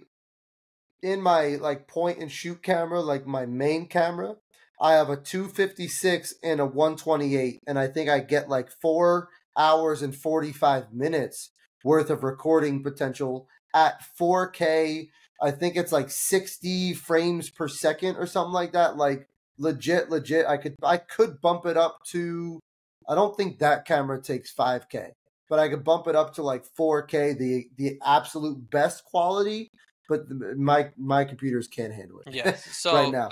like point and shoot camera, like my main camera, I have a 256 and a 128, and I think I get like 4 hours and 45 minutes worth of recording potential at 4K. I think it's like 60 frames per second or something like that. Like. Legit. I could bump it up to. I don't think that camera takes 5K, but I could bump it up to like 4K, the absolute best quality. But my computers can't handle it. Yeah. So right now,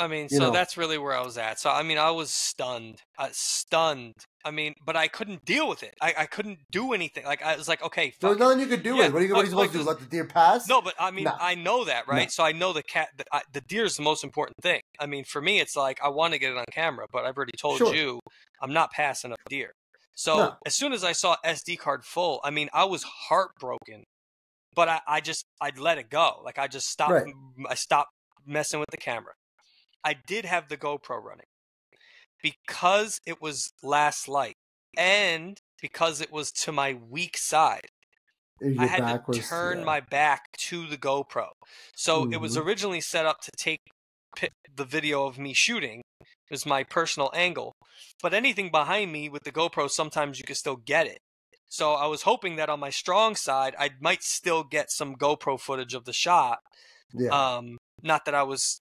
that's really where I was at. So I was stunned. But I couldn't deal with it. I couldn't do anything. Like I was like, okay, fuck. There's nothing you could do with it. What are you supposed to do? Let the deer pass? No, but I know that, right? No. So I know the deer is the most important thing. For me, it's like I want to get it on camera, but I've already told you I'm not passing up deer. So as soon as I saw SD card full, I was heartbroken. But I'd let it go. Like I just stopped. Right. I stopped messing with the camera. I did have the GoPro running because it was last light and because it was to my weak side. I had to turn my back to the GoPro. So it was originally set up to take the video of me shooting, is my personal angle. But anything behind me with the GoPro, sometimes you can still get it. So I was hoping that on my strong side, I might still get some GoPro footage of the shot. Yeah. Not that I was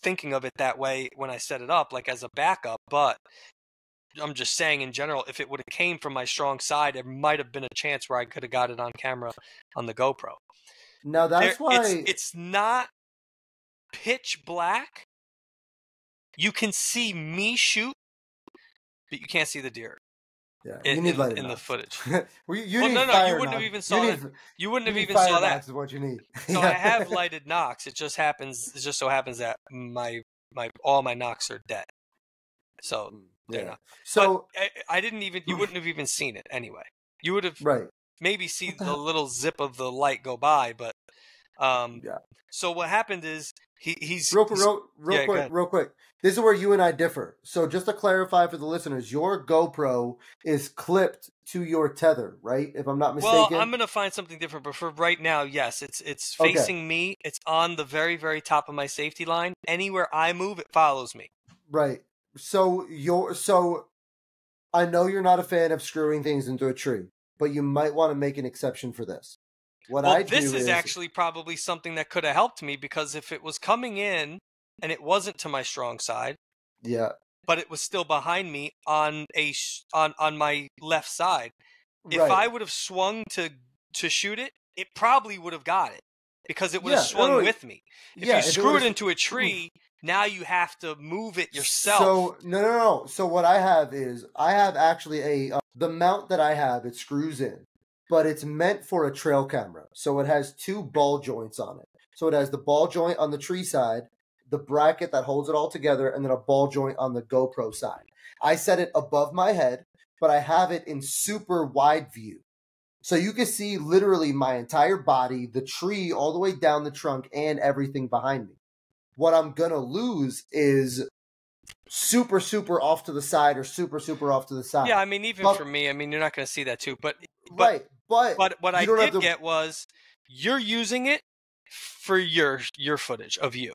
thinking of it that way when I set it up, like as a backup, but I'm just saying in general, if it would have came from my strong side, there might have been a chance where I could have got it on camera on the GoPro. Now that's why it's not pitch black. You can see me shoot, but you can't see the deer. Yeah, you need light in the footage. You you wouldn't have even saw that. You wouldn't have even saw that. Is what you need. So I have lighted nocks. It just so happens that all my nocks are dead. So they're not. So I didn't even. You wouldn't have even seen it anyway. You would have maybe see the little zip of the light go by, but So what happened is he's real quick. This is where you and I differ. So just to clarify for the listeners, your GoPro is clipped to your tether, right? If I'm not mistaken. Well, I'm gonna find something different, but for right now, yes, it's facing me. It's on the very, very top of my safety line. Anywhere I move, it follows me. Right. So I know you're not a fan of screwing things into a tree, but you might want to make an exception for this. This is actually probably something that could have helped me, because if it was coming in and it wasn't to my strong side, but it was still behind me on my left side, if I would have swung to shoot it, it probably would have got it, because it would have swung with me. If you screw it into a tree, now you have to move it yourself. So no. So what I have is actually the mount that I have, it screws in, but it's meant for a trail camera. So it has two ball joints on it. So it has the ball joint on the tree side, the bracket that holds it all together, and then a ball joint on the GoPro side. I set it above my head, but I have it in super wide view. So you can see literally my entire body, the tree all the way down the trunk, and everything behind me. What I'm going to lose is super, super off to the side or super, super off to the side. Yeah, I mean, even for me, I mean, you're not going to see that too. But what I did get was you're using it for your footage of you.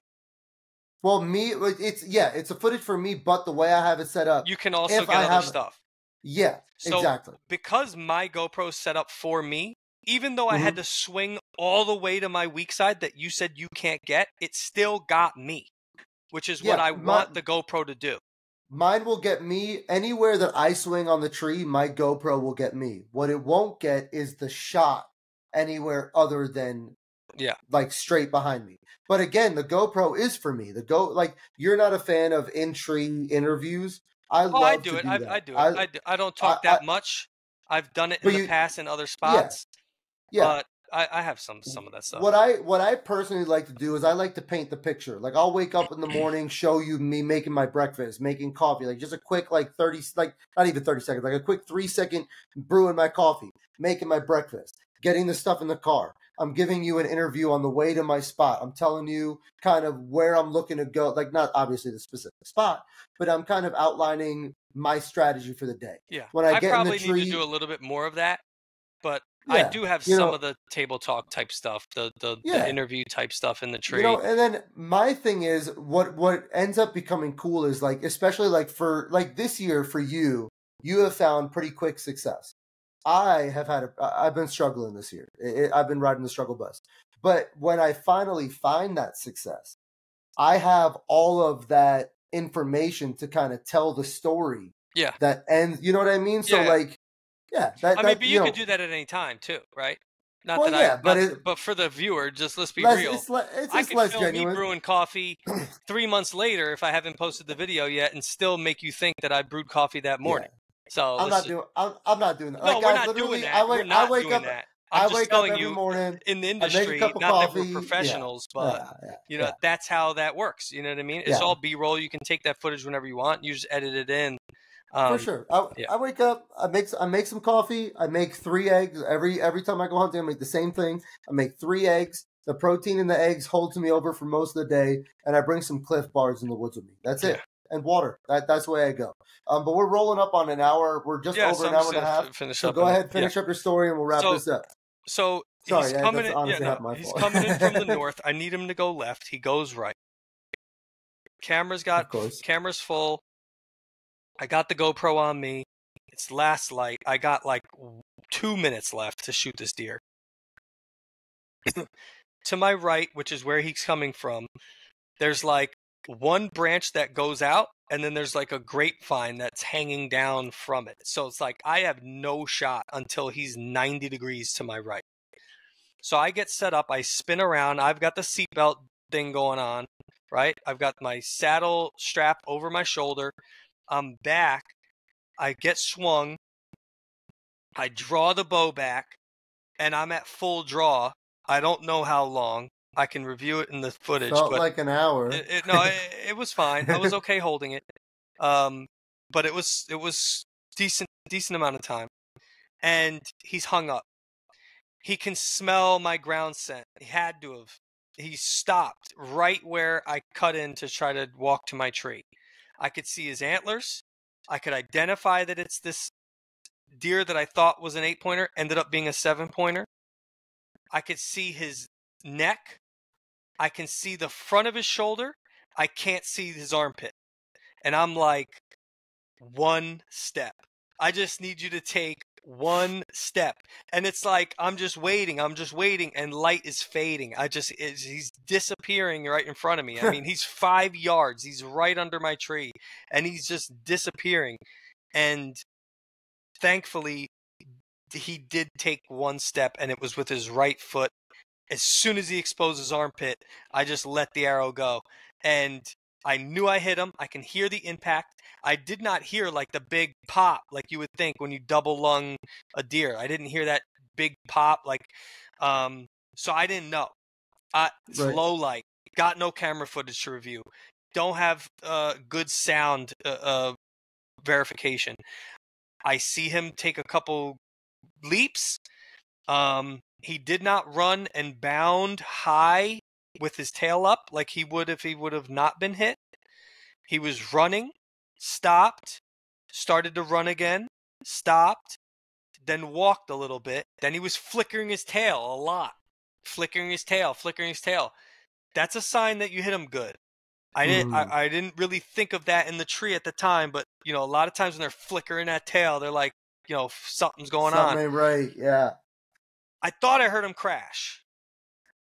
Well, it's a footage for me, but the way I have it set up, you can also get other stuff. Yeah, so exactly. Because my GoPro is set up for me, even though I had to swing all the way to my weak side that you said you can't get, it still got me, which is what I want the GoPro to do. Mine will get me anywhere that I swing on the tree. My GoPro will get me. What it won't get is the shot anywhere other than like straight behind me. But again, the GoPro is for me. You're not a fan of in-tree interviews. I do it. I don't talk that much. I've done it in the past in other spots. Yeah. But I have some of that stuff. What I personally like to do is I like to paint the picture. Like I'll wake up in the morning, show you me making my breakfast, making coffee, like just a quick not even 30 seconds, like a quick 3-second brewing my coffee, making my breakfast, getting the stuff in the car. I'm giving you an interview on the way to my spot. I'm telling you kind of where I'm looking to go, like not obviously the specific spot, but I'm kind of outlining my strategy for the day. Yeah. When I get probably in the tree, need to do a little bit more of that, but I do have some of the table talk type stuff, the interview type stuff in the tree. And then my thing is what ends up becoming cool is like, especially like for like this year for you have found pretty quick success. I've been struggling this year. I've been riding the struggle bus. But when I finally find that success, I have all of that information to kind of tell the story. Yeah. That ends, you know what I mean? So but you could do that at any time too, right? But for the viewer, just let's be real. I could film me brewing coffee 3 months later if I haven't posted the video yet, and still make you think that I brewed coffee that morning. So I'm not doing that. No, we're not doing that. I wake up every morning in the industry. Not that we're professionals, but that's how that works. You know what I mean? It's all B-roll. You can take that footage whenever you want. You just edit it in. For sure. I wake up. I make some coffee. I make 3 eggs every time I go hunting. I make the same thing. I make 3 eggs. The protein in the eggs holds me over for most of the day, and I bring some Cliff Bars in the woods with me. That's it. And water. That's the way I go. But we're rolling up on an hour. We're just over an hour and a half. So go ahead, finish up your story, and we'll wrap this up. So he's coming in from the north. I need him to go left. He goes right. Camera's full. I got the GoPro on me. It's last light. I got like 2 minutes left to shoot this deer. To my right, which is where he's coming from, there's like one branch that goes out, and then there's like a grapevine that's hanging down from it. So it's like I have no shot until he's 90 degrees to my right. So I get set up, I spin around, I've got the seatbelt thing going on, right? I've got my saddle strap over my shoulder. I'm back. I get swung. I draw the bow back, and I'm at full draw. I don't know how long. I can review it in the footage. Felt like an hour. It was fine. I was okay holding it. But it was decent amount of time. And he's hung up. He can smell my ground scent. He had to have. He stopped right where I cut in to try to walk to my tree. I could see his antlers. I could identify that it's this deer that I thought was an 8-pointer, ended up being a 7-pointer. I could see his neck. I can see the front of his shoulder. I can't see his armpit. And I'm like, one step. I just need you to take one step. And it's like, I'm just waiting, and light is fading. He's disappearing right in front of me. I mean, he's 5 yards. He's right under my tree, and he's just disappearing. And thankfully, he did take one step, and it was with his right foot. As soon as he exposed his armpit, I just let the arrow go. And I knew I hit him. I can hear the impact. I did not hear like the big pop like you would think when you double lung a deer. I didn't hear that big pop so I didn't know. It's Right. low light. Got no camera footage to review. Don't have good sound verification. I see him take a couple leaps. He did not run and bound high with his tail up like he would if he would have not been hit. He was running, stopped, started to run again, stopped, then walked a little bit. Then he was flickering his tail a lot. Flickering his tail. That's a sign that you hit him good. I didn't really think of that in the tree at the time, but a lot of times when they're flickering that tail, they're like, something's going on. Something ain't right, yeah. I thought I heard him crash.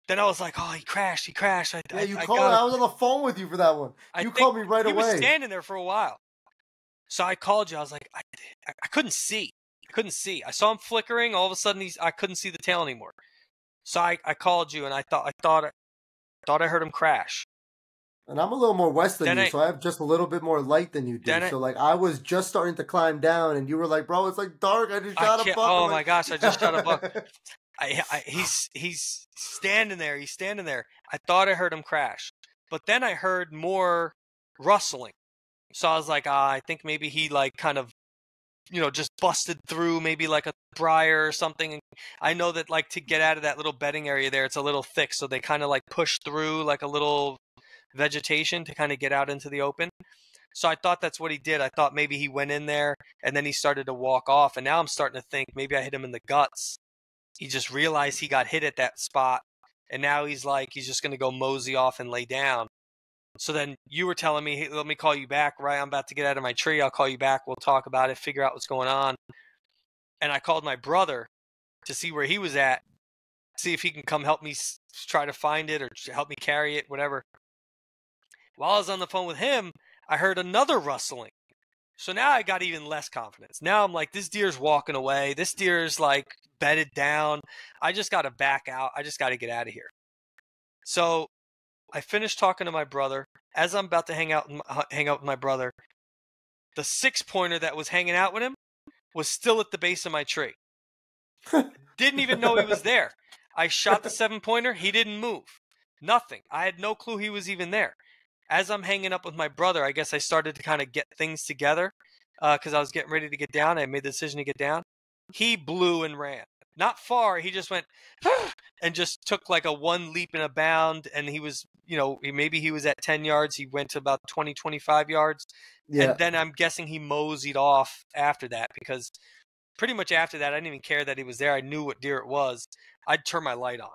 Then I was like, oh, he crashed. You called. I was on the phone with you for that one. You called me right away. He was standing there for a while. So I called you. I was like, I couldn't see. I saw him flickering. All of a sudden, I couldn't see the tail anymore. So I called you, and I thought I heard him crash. And I'm a little more west than you, so I have just a little bit more light than you do. So I was just starting to climb down, and you were like, "Bro, it's like dark. I just shot a buck." Oh my gosh, I just shot a buck. He's standing there. I thought I heard him crash, but then I heard more rustling. So I was like, I think maybe he like kind of, just busted through maybe like a briar or something. And I know that like to get out of that little bedding area there, it's a little thick, so they kind of like push through like a little vegetation to kind of get out into the open. So I thought that's what he did. I thought maybe he went in there and then he started to walk off. And now I'm starting to think maybe I hit him in the guts. He just realized he got hit at that spot. And now he's just going to go mosey off and lay down. So then you were telling me, hey, let me call you back, right? I'm about to get out of my tree. I'll call you back. We'll talk about it, figure out what's going on. And I called my brother to see where he was at, see if he can come help me try to find it or help me carry it, whatever. While I was on the phone with him, I heard another rustling. So now I got even less confidence. Now I'm like, this deer's walking away. This deer's like bedded down. I just got to back out. I just got to get out of here. So I finished talking to my brother. As I'm about to hang out with my brother, the 6-pointer that was hanging out with him was still at the base of my tree. Didn't even know he was there. I shot the 7-pointer. He didn't move. Nothing. I had no clue he was even there. As I'm hanging up with my brother, I guess I started to kind of get things together because I was getting ready to get down. I made the decision to get down. He blew and ran. Not far. He just went and just took like a one leap and a bound. And he was, maybe he was at 10 yards. He went to about 20, 25 yards. Yeah. And then I'm guessing he moseyed off after that because pretty much after that, I didn't even care that he was there. I knew what deer it was. I'd turn my light on.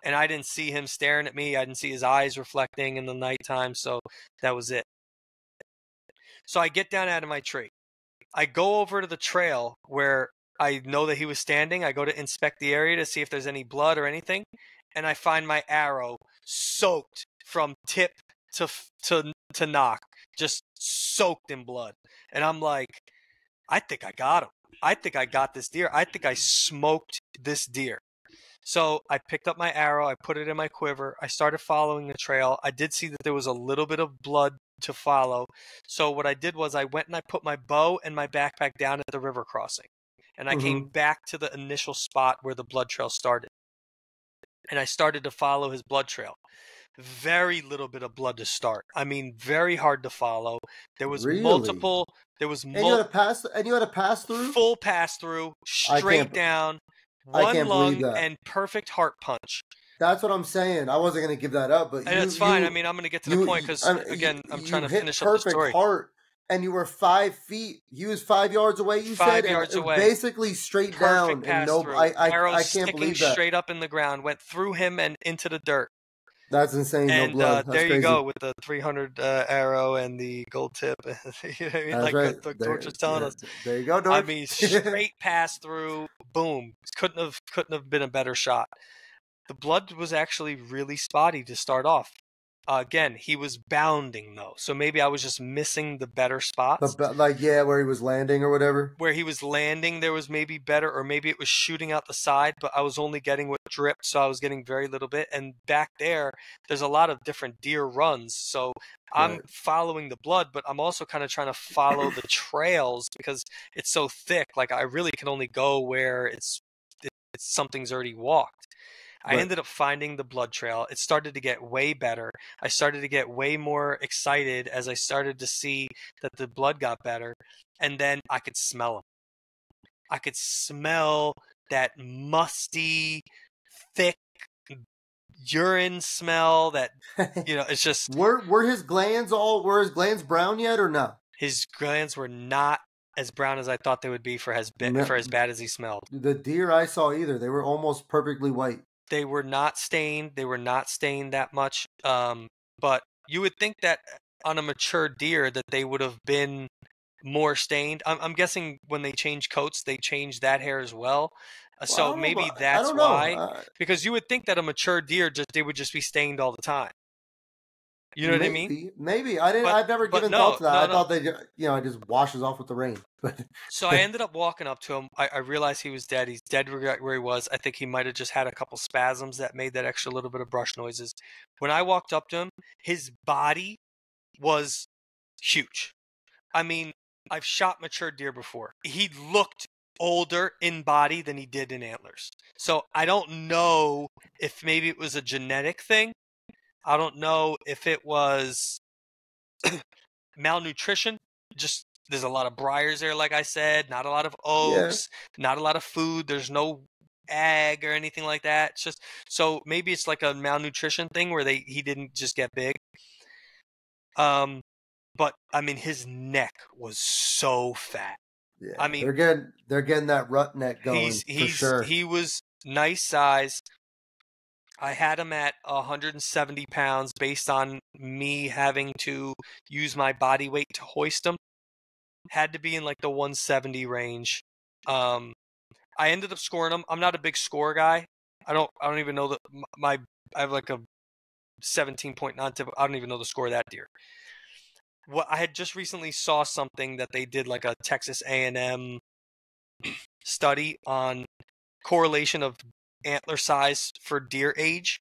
And I didn't see him staring at me. I didn't see his eyes reflecting in the nighttime. So that was it. So I get down out of my tree. I go over to the trail where I know that he was standing. I go to inspect the area to see if there's any blood or anything, and I find my arrow soaked from tip to knock, just soaked in blood. And I'm like, I think I got him. I think I got this deer. I think I smoked this deer. So I picked up my arrow. I put it in my quiver. I started following the trail. I did see that there was a little bit of blood to follow. So what I did was I went and I put my bow and my backpack down at the river crossing. And I came back to the initial spot where the blood trail started. And I started to follow his blood trail. Very little bit of blood to start. I mean, very hard to follow. There was multiple. There was and you had a pass through. Full pass through, straight down, one lung, and perfect heart punch. That's what I'm saying. I wasn't going to give that up, but and it's fine. I mean, I'm going to get to the point because again, I'm trying to finish up the story. Heart, and you were 5 feet. He was 5 yards away. You 5 yards away, basically straight down. And no, I can't believe that. Straight up in the ground, went through him and into the dirt. That's insane. And no blood. That's there crazy. You go with the 300 arrow and the gold tip. You know what I mean? That's like right. what George was telling us. There you go, George. I mean, straight pass through, boom. Couldn't have been a better shot. The blood was actually really spotty to start off. Again, he was bounding though, so maybe I was just missing the better spots. Where he was landing or whatever. Where he was landing, there was maybe better, or maybe it was shooting out the side, but I was only getting what dripped, so I was getting very little bit. And back there's a lot of different deer runs, so I'm following the blood, but I'm also kind of trying to follow the trails because it's so thick. Like I really can only go where it's something's already walked. I ended up finding the blood trail. It started to get way better. I started to get way more excited as I started to see that the blood got better. And then I could smell them. I could smell that musty, thick urine smell that, it's just... Were his glands brown yet or no? His glands were not as brown as I thought they would be for as bad as he smelled. The deer I saw either. They were almost perfectly white. They were not stained. They were not stained that much. But you would think that on a mature deer that they would have been more stained. I'm guessing when they change coats, they change that hair as well. So maybe that's why. Because you would think that a mature deer they would just be stained all the time. You know what I mean? Maybe. I've never given thought to that. I thought it just washes off with the rain. So I ended up walking up to him. I realized he was dead. He's dead where he was. I think he might have just had a couple spasms that made that extra little bit of brush noises. When I walked up to him, his body was huge. I mean, I've shot mature deer before. He looked older in body than he did in antlers. So I don't know if maybe it was a genetic thing. I don't know if it was malnutrition. Just there's a lot of briars there, like I said, not a lot of oaks, not a lot of food. There's no egg or anything like that. It's just so maybe it's like a malnutrition thing where he didn't just get big. But I mean, his neck was so fat. Yeah, I mean, they're getting that rut neck going for sure. He was nice size. I had him at 170 pounds based on me having to use my body weight to hoist him. Had to be in like the 170 range. I ended up scoring him. I'm not a big score guy. I don't even know I have like a 17.9 tip. I don't even know the score of that deer. What I had just recently saw something that they did like a Texas A&M study on correlation of antler size for deer age.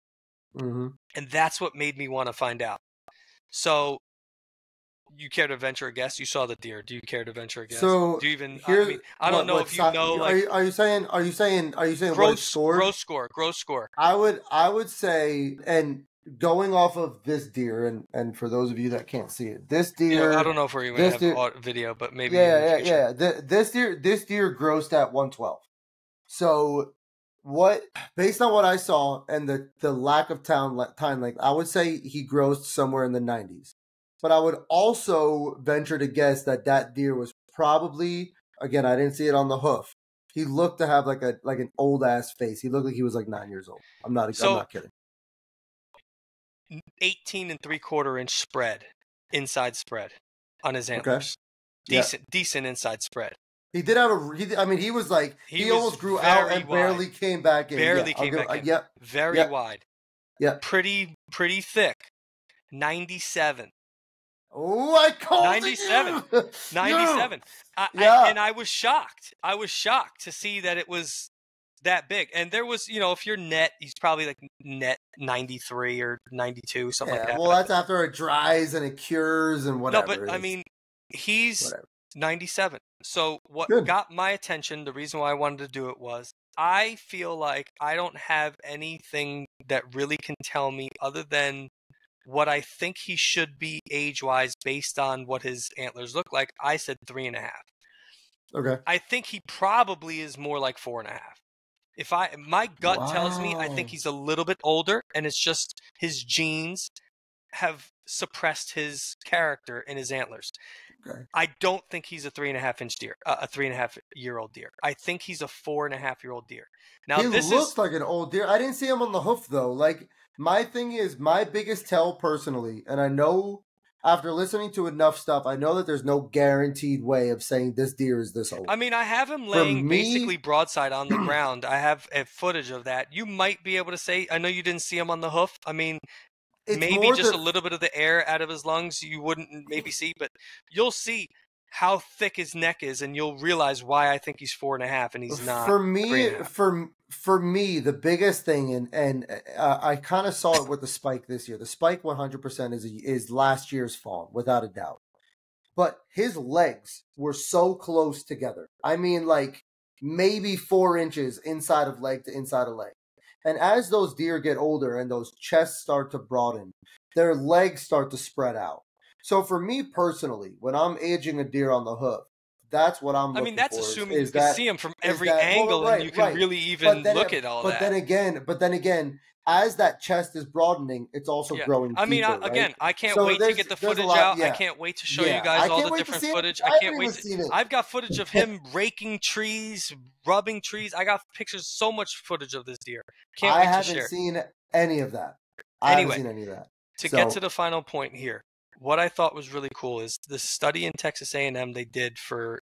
Mm-hmm. And that's what made me want to find out. So you care to venture a guess? You saw the deer. Do you care to venture a guess? So do you even I don't know if you know like are you saying gross score? I would say, and going off of this deer, and for those of you that can't see it, this deer, I don't know if we're even gonna have video, but maybe this deer grossed at 112. So based on what I saw and the lack of time length, I would say he grossed somewhere in the 90s. But I would also venture to guess that deer was probably, again, I didn't see it on the hoof. He looked to have like an old ass face. He looked like he was like 9 years old. I'm not kidding. 18 3/4 inch spread, inside spread. on his antlers. Decent inside spread. He did have he was like, he almost grew out and barely came back in. Barely came back in. Very wide. Yeah. Pretty thick. 97. Oh, I called 97. it 97. And I was shocked. I was shocked to see that it was that big. And there was, if you're net, he's probably like net 93 or 92, something like that. Well, that's after it dries and it cures and whatever. No, but I mean, he's 97. So what got my attention, the reason why I wanted to do it was, I feel like I don't have anything that really can tell me other than what I think he should be age-wise based on what his antlers look like. I said 3.5. Okay. I think he probably is more like 4.5. My gut tells me I think he's a little bit older, and it's just his genes have suppressed his character in his antlers. Okay. I don't think he's a 3.5-inch deer, a 3.5-year-old deer. I think he's a 4.5-year-old deer. Now he looks like an old deer. I didn't see him on the hoof though. Like, my thing is, my biggest tell personally, and I know after listening to enough stuff, I know that there's no guaranteed way of saying this deer is this old. I mean, I have him laying basically broadside on the ground. I have a footage of that. You might be able to say, I know you didn't see him on the hoof. I mean, maybe just a little bit of the air out of his lungs you wouldn't maybe see, but you'll see how thick his neck is, and you'll realize why I think he's 4.5 and he's not. For me, the biggest thing, and I kind of saw it with the Spike this year. The Spike 100% is last year's fawn, without a doubt. But his legs were so close together. I mean, like maybe 4 inches inside of leg to inside of leg. And as those deer get older and those chests start to broaden, their legs start to spread out. So for me personally, when I'm aging a deer on the hoof, that's what I'm looking for. I mean, that's assuming you can see him from every angle and you can really even look at all that. But then again, as that chest is broadening, it's also growing deeper. I mean, again, I can't wait to get the footage out. I can't wait to show you guys all the different footage. I can't wait to. I've got footage of him raking trees, rubbing trees. I got pictures, so much footage of this deer. Can't wait to share. I haven't seen any of that. To get to the final point here, what I thought was really cool is the study in Texas A&M they did for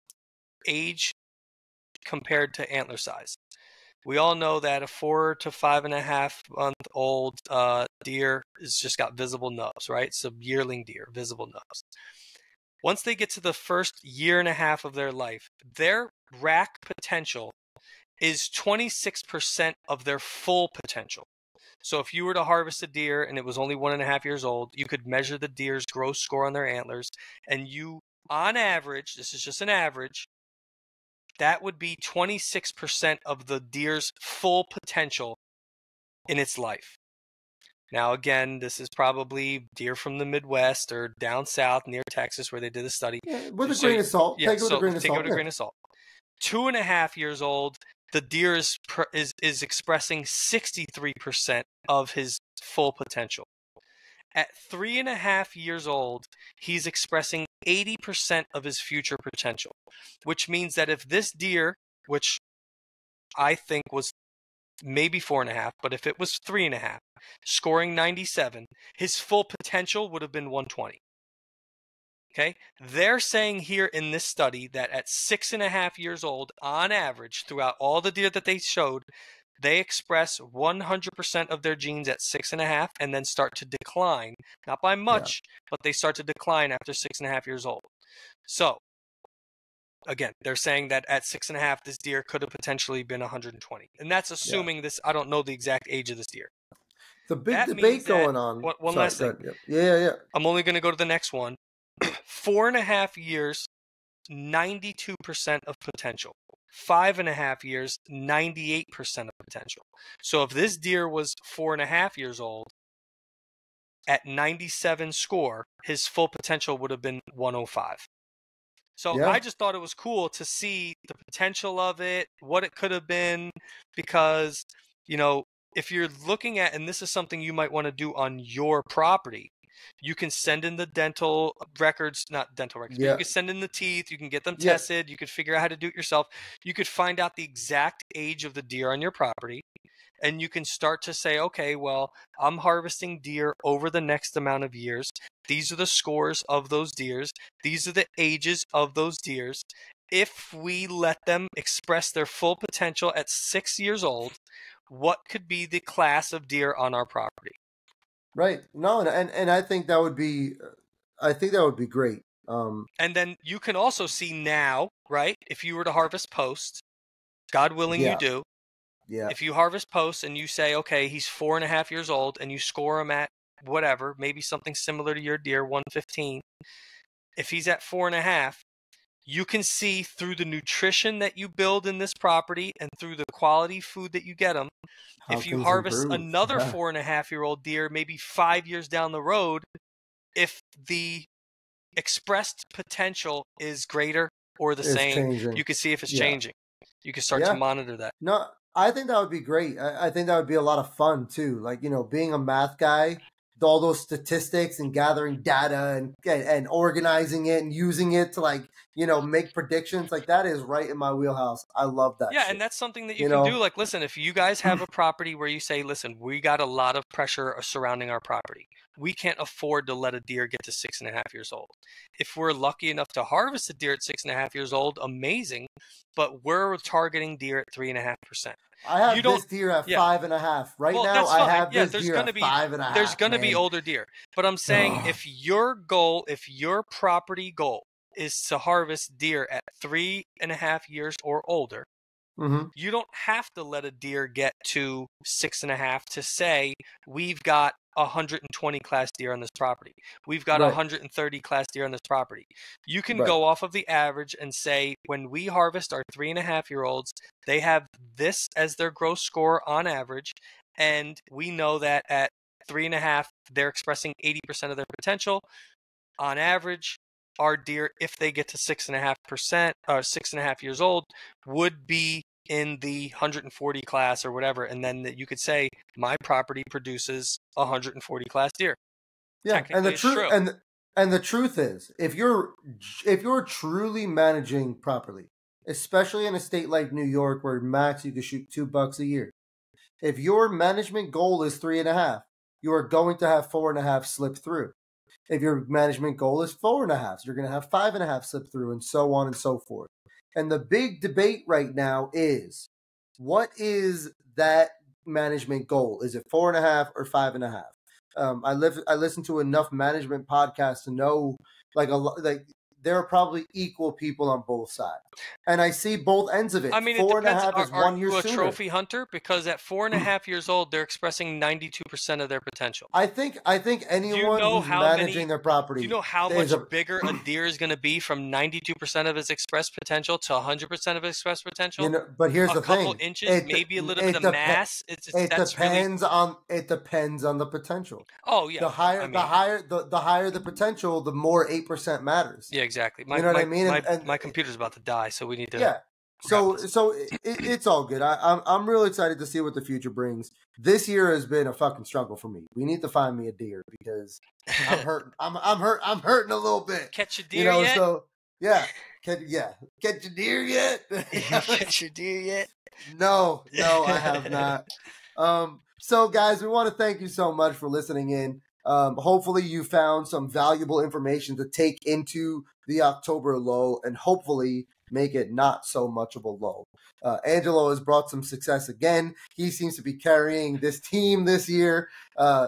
age compared to antler size. We all know that a 4 to 5.5 month old deer has just got visible nubs, right? So yearling deer, visible nubs. Once they get to the first 1.5 years of their life, their rack potential is 26% of their full potential. So if you were to harvest a deer and it was only 1.5 years old, you could measure the deer's gross score on their antlers, and you, on average, this is just an average, that would be 26% of the deer's full potential in its life. Now, again, this is probably deer from the Midwest or down south near Texas where they did the study. Yeah, with a grain of salt. Take it with a grain of salt. 2.5 years old, the deer is expressing 63% of his full potential. At 3.5 years old, he's expressing 80% of his future potential, which means that if this deer, which I think was maybe 4.5, but if it was 3.5, scoring 97, his full potential would have been 120. Okay, they're saying here in this study that at 6.5 years old, on average, throughout all the deer that they showed, they express 100% of their genes at 6.5 and then start to decline, not by much, but they start to decline after 6.5 years old. So, again, they're saying that at 6.5, this deer could have potentially been 120. And that's assuming this, I don't know the exact age of this deer. The big debate going on. One last thing. Yeah. I'm only going to go to the next one. 4.5 years, 92% of potential. 5.5 years, 98% of potential. So if this deer was 4.5 years old, at 97 score, his full potential would have been 105. So I just thought it was cool to see the potential of it, what it could have been, because, if you're looking at, and this is something you might want to do on your property, you can send in the dental records, not dental records, but you can send in the teeth, you can get them tested, you could figure out how to do it yourself. You could find out the exact age of the deer on your property, and you can start to say, okay, well, I'm harvesting deer over the next amount of years. These are the scores of those deers. These are the ages of those deers. If we let them express their full potential at 6 years old, what could be the class of deer on our property? Right. No, and I think that would be, great. And then you can also see now, right? If you were to harvest post, God willing Yeah. you do. Yeah. If you harvest post and you say, okay, he's 4.5 years old, and you score him at whatever, maybe something similar to your deer, 115. If he's at 4.5, you can see through the nutrition that you build in this property and through the quality food that you get them. How If you things harvest improve. another Yeah. 4.5-year-old deer, maybe 5 years down the road, if the expressed potential is greater or the It's same, changing. you can see if it's Yeah. changing. You can start to monitor that. No, I think that would be great. I think that would be a lot of fun too. Like, being a math guy, all those statistics and gathering data and organizing it and using it to, like, make predictions, like that is right in my wheelhouse. I love that. Yeah, shit. and that's something that you can do. Like, listen, if you guys have a property where you say, listen, we got a lot of pressure surrounding our property. We can't afford to let a deer get to 6.5 years old. If we're lucky enough to harvest a deer at 6.5 years old, amazing. But we're targeting deer at 3.5%. I have this deer at 5.5 right now. That's fine. I have this deer at 5.5. There's going to be older deer, but I'm saying if your property goal is to harvest deer at 3.5 years or older, you don't have to let a deer get to 6.5 to say we've got 120 class deer on this property. We've got 130 class deer on this property. You can go off of the average and say when we harvest our 3.5-year-olds, they have this as their gross score on average, and we know that at 3.5 they're expressing 80% of their potential. On average, our deer, if they get to 6.5% or 6.5 years old, would be in the 140 class or whatever, and then you could say my property produces 140 class deer. Yeah, and the truth is, if you're truly managing properly, especially in a state like New York where max you can shoot $2 a year, if your management goal is 3.5, you are going to have 4.5 slip through. If your management goal is 4.5, you're going to have 5.5 slip through, and so on and so forth. And the big debate right now is, what is that management goal? Is it 4.5 or 5.5? I listen to enough management podcasts to know, like, there are probably equal people on both sides, and I see both ends of it. I mean, 4.5 is 1 year sooner. Are you a trophy hunter? Because at 4.5 years old, they're expressing 92% of their potential. I think anyone who's managing their property. Do you know how much bigger a deer is going to be from 92% of its expressed potential to 100% of its expressed potential? But here's the thing: a couple inches, maybe a little bit of mass. It depends on the potential. Oh yeah, the higher the potential, the more 8% matters. Yeah, exactly. You know what I mean? My computer's about to die, so we need to. Yeah. So it's all good. I'm real excited to see what the future brings. This year has been a fucking struggle for me. We need to find me a deer because I'm hurting. I'm hurting a little bit. Catch a deer yet? So yeah. Catch a deer yet? Catch your deer yet? No, I have not. So guys, we want to thank you so much for listening in. Hopefully you found some valuable information to take into the October lull and hopefully make it not so much of a lull. Angelo has brought some success again. He seems to be carrying this team this year.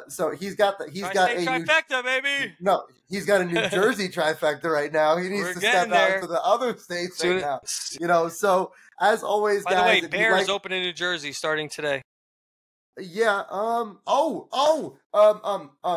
So he's got a trifecta, baby. No, he's got a New Jersey trifecta right now. He needs to step out to the other states right now. So as always, guys. By the way, Bear is open in New Jersey starting today. Yeah.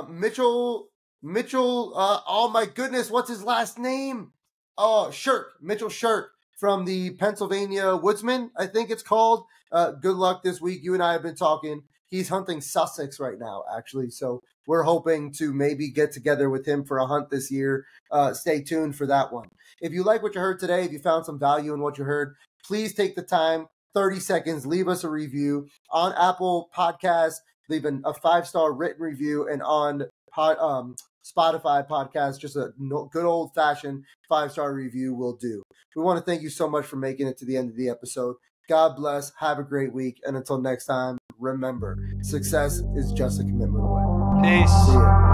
Mitchell. Oh my goodness, what's his last name? Oh, Shirk. Mitchell Shirk from the Pennsylvania Woodsman, I think it's called. Good luck this week. You and I have been talking. He's hunting Sussex right now, actually. So we're hoping to maybe get together with him for a hunt this year. Stay tuned for that one. If you like what you heard today, if you found some value in what you heard, please take the time. 30 seconds, leave us a review on Apple Podcasts, leave a 5-star written review, and on Spotify podcast, just a good old-fashioned 5-star review will do. We want to thank you so much for making it to the end of the episode. God bless, have a great week, and until next time, remember, success is just a commitment away. Peace. See ya.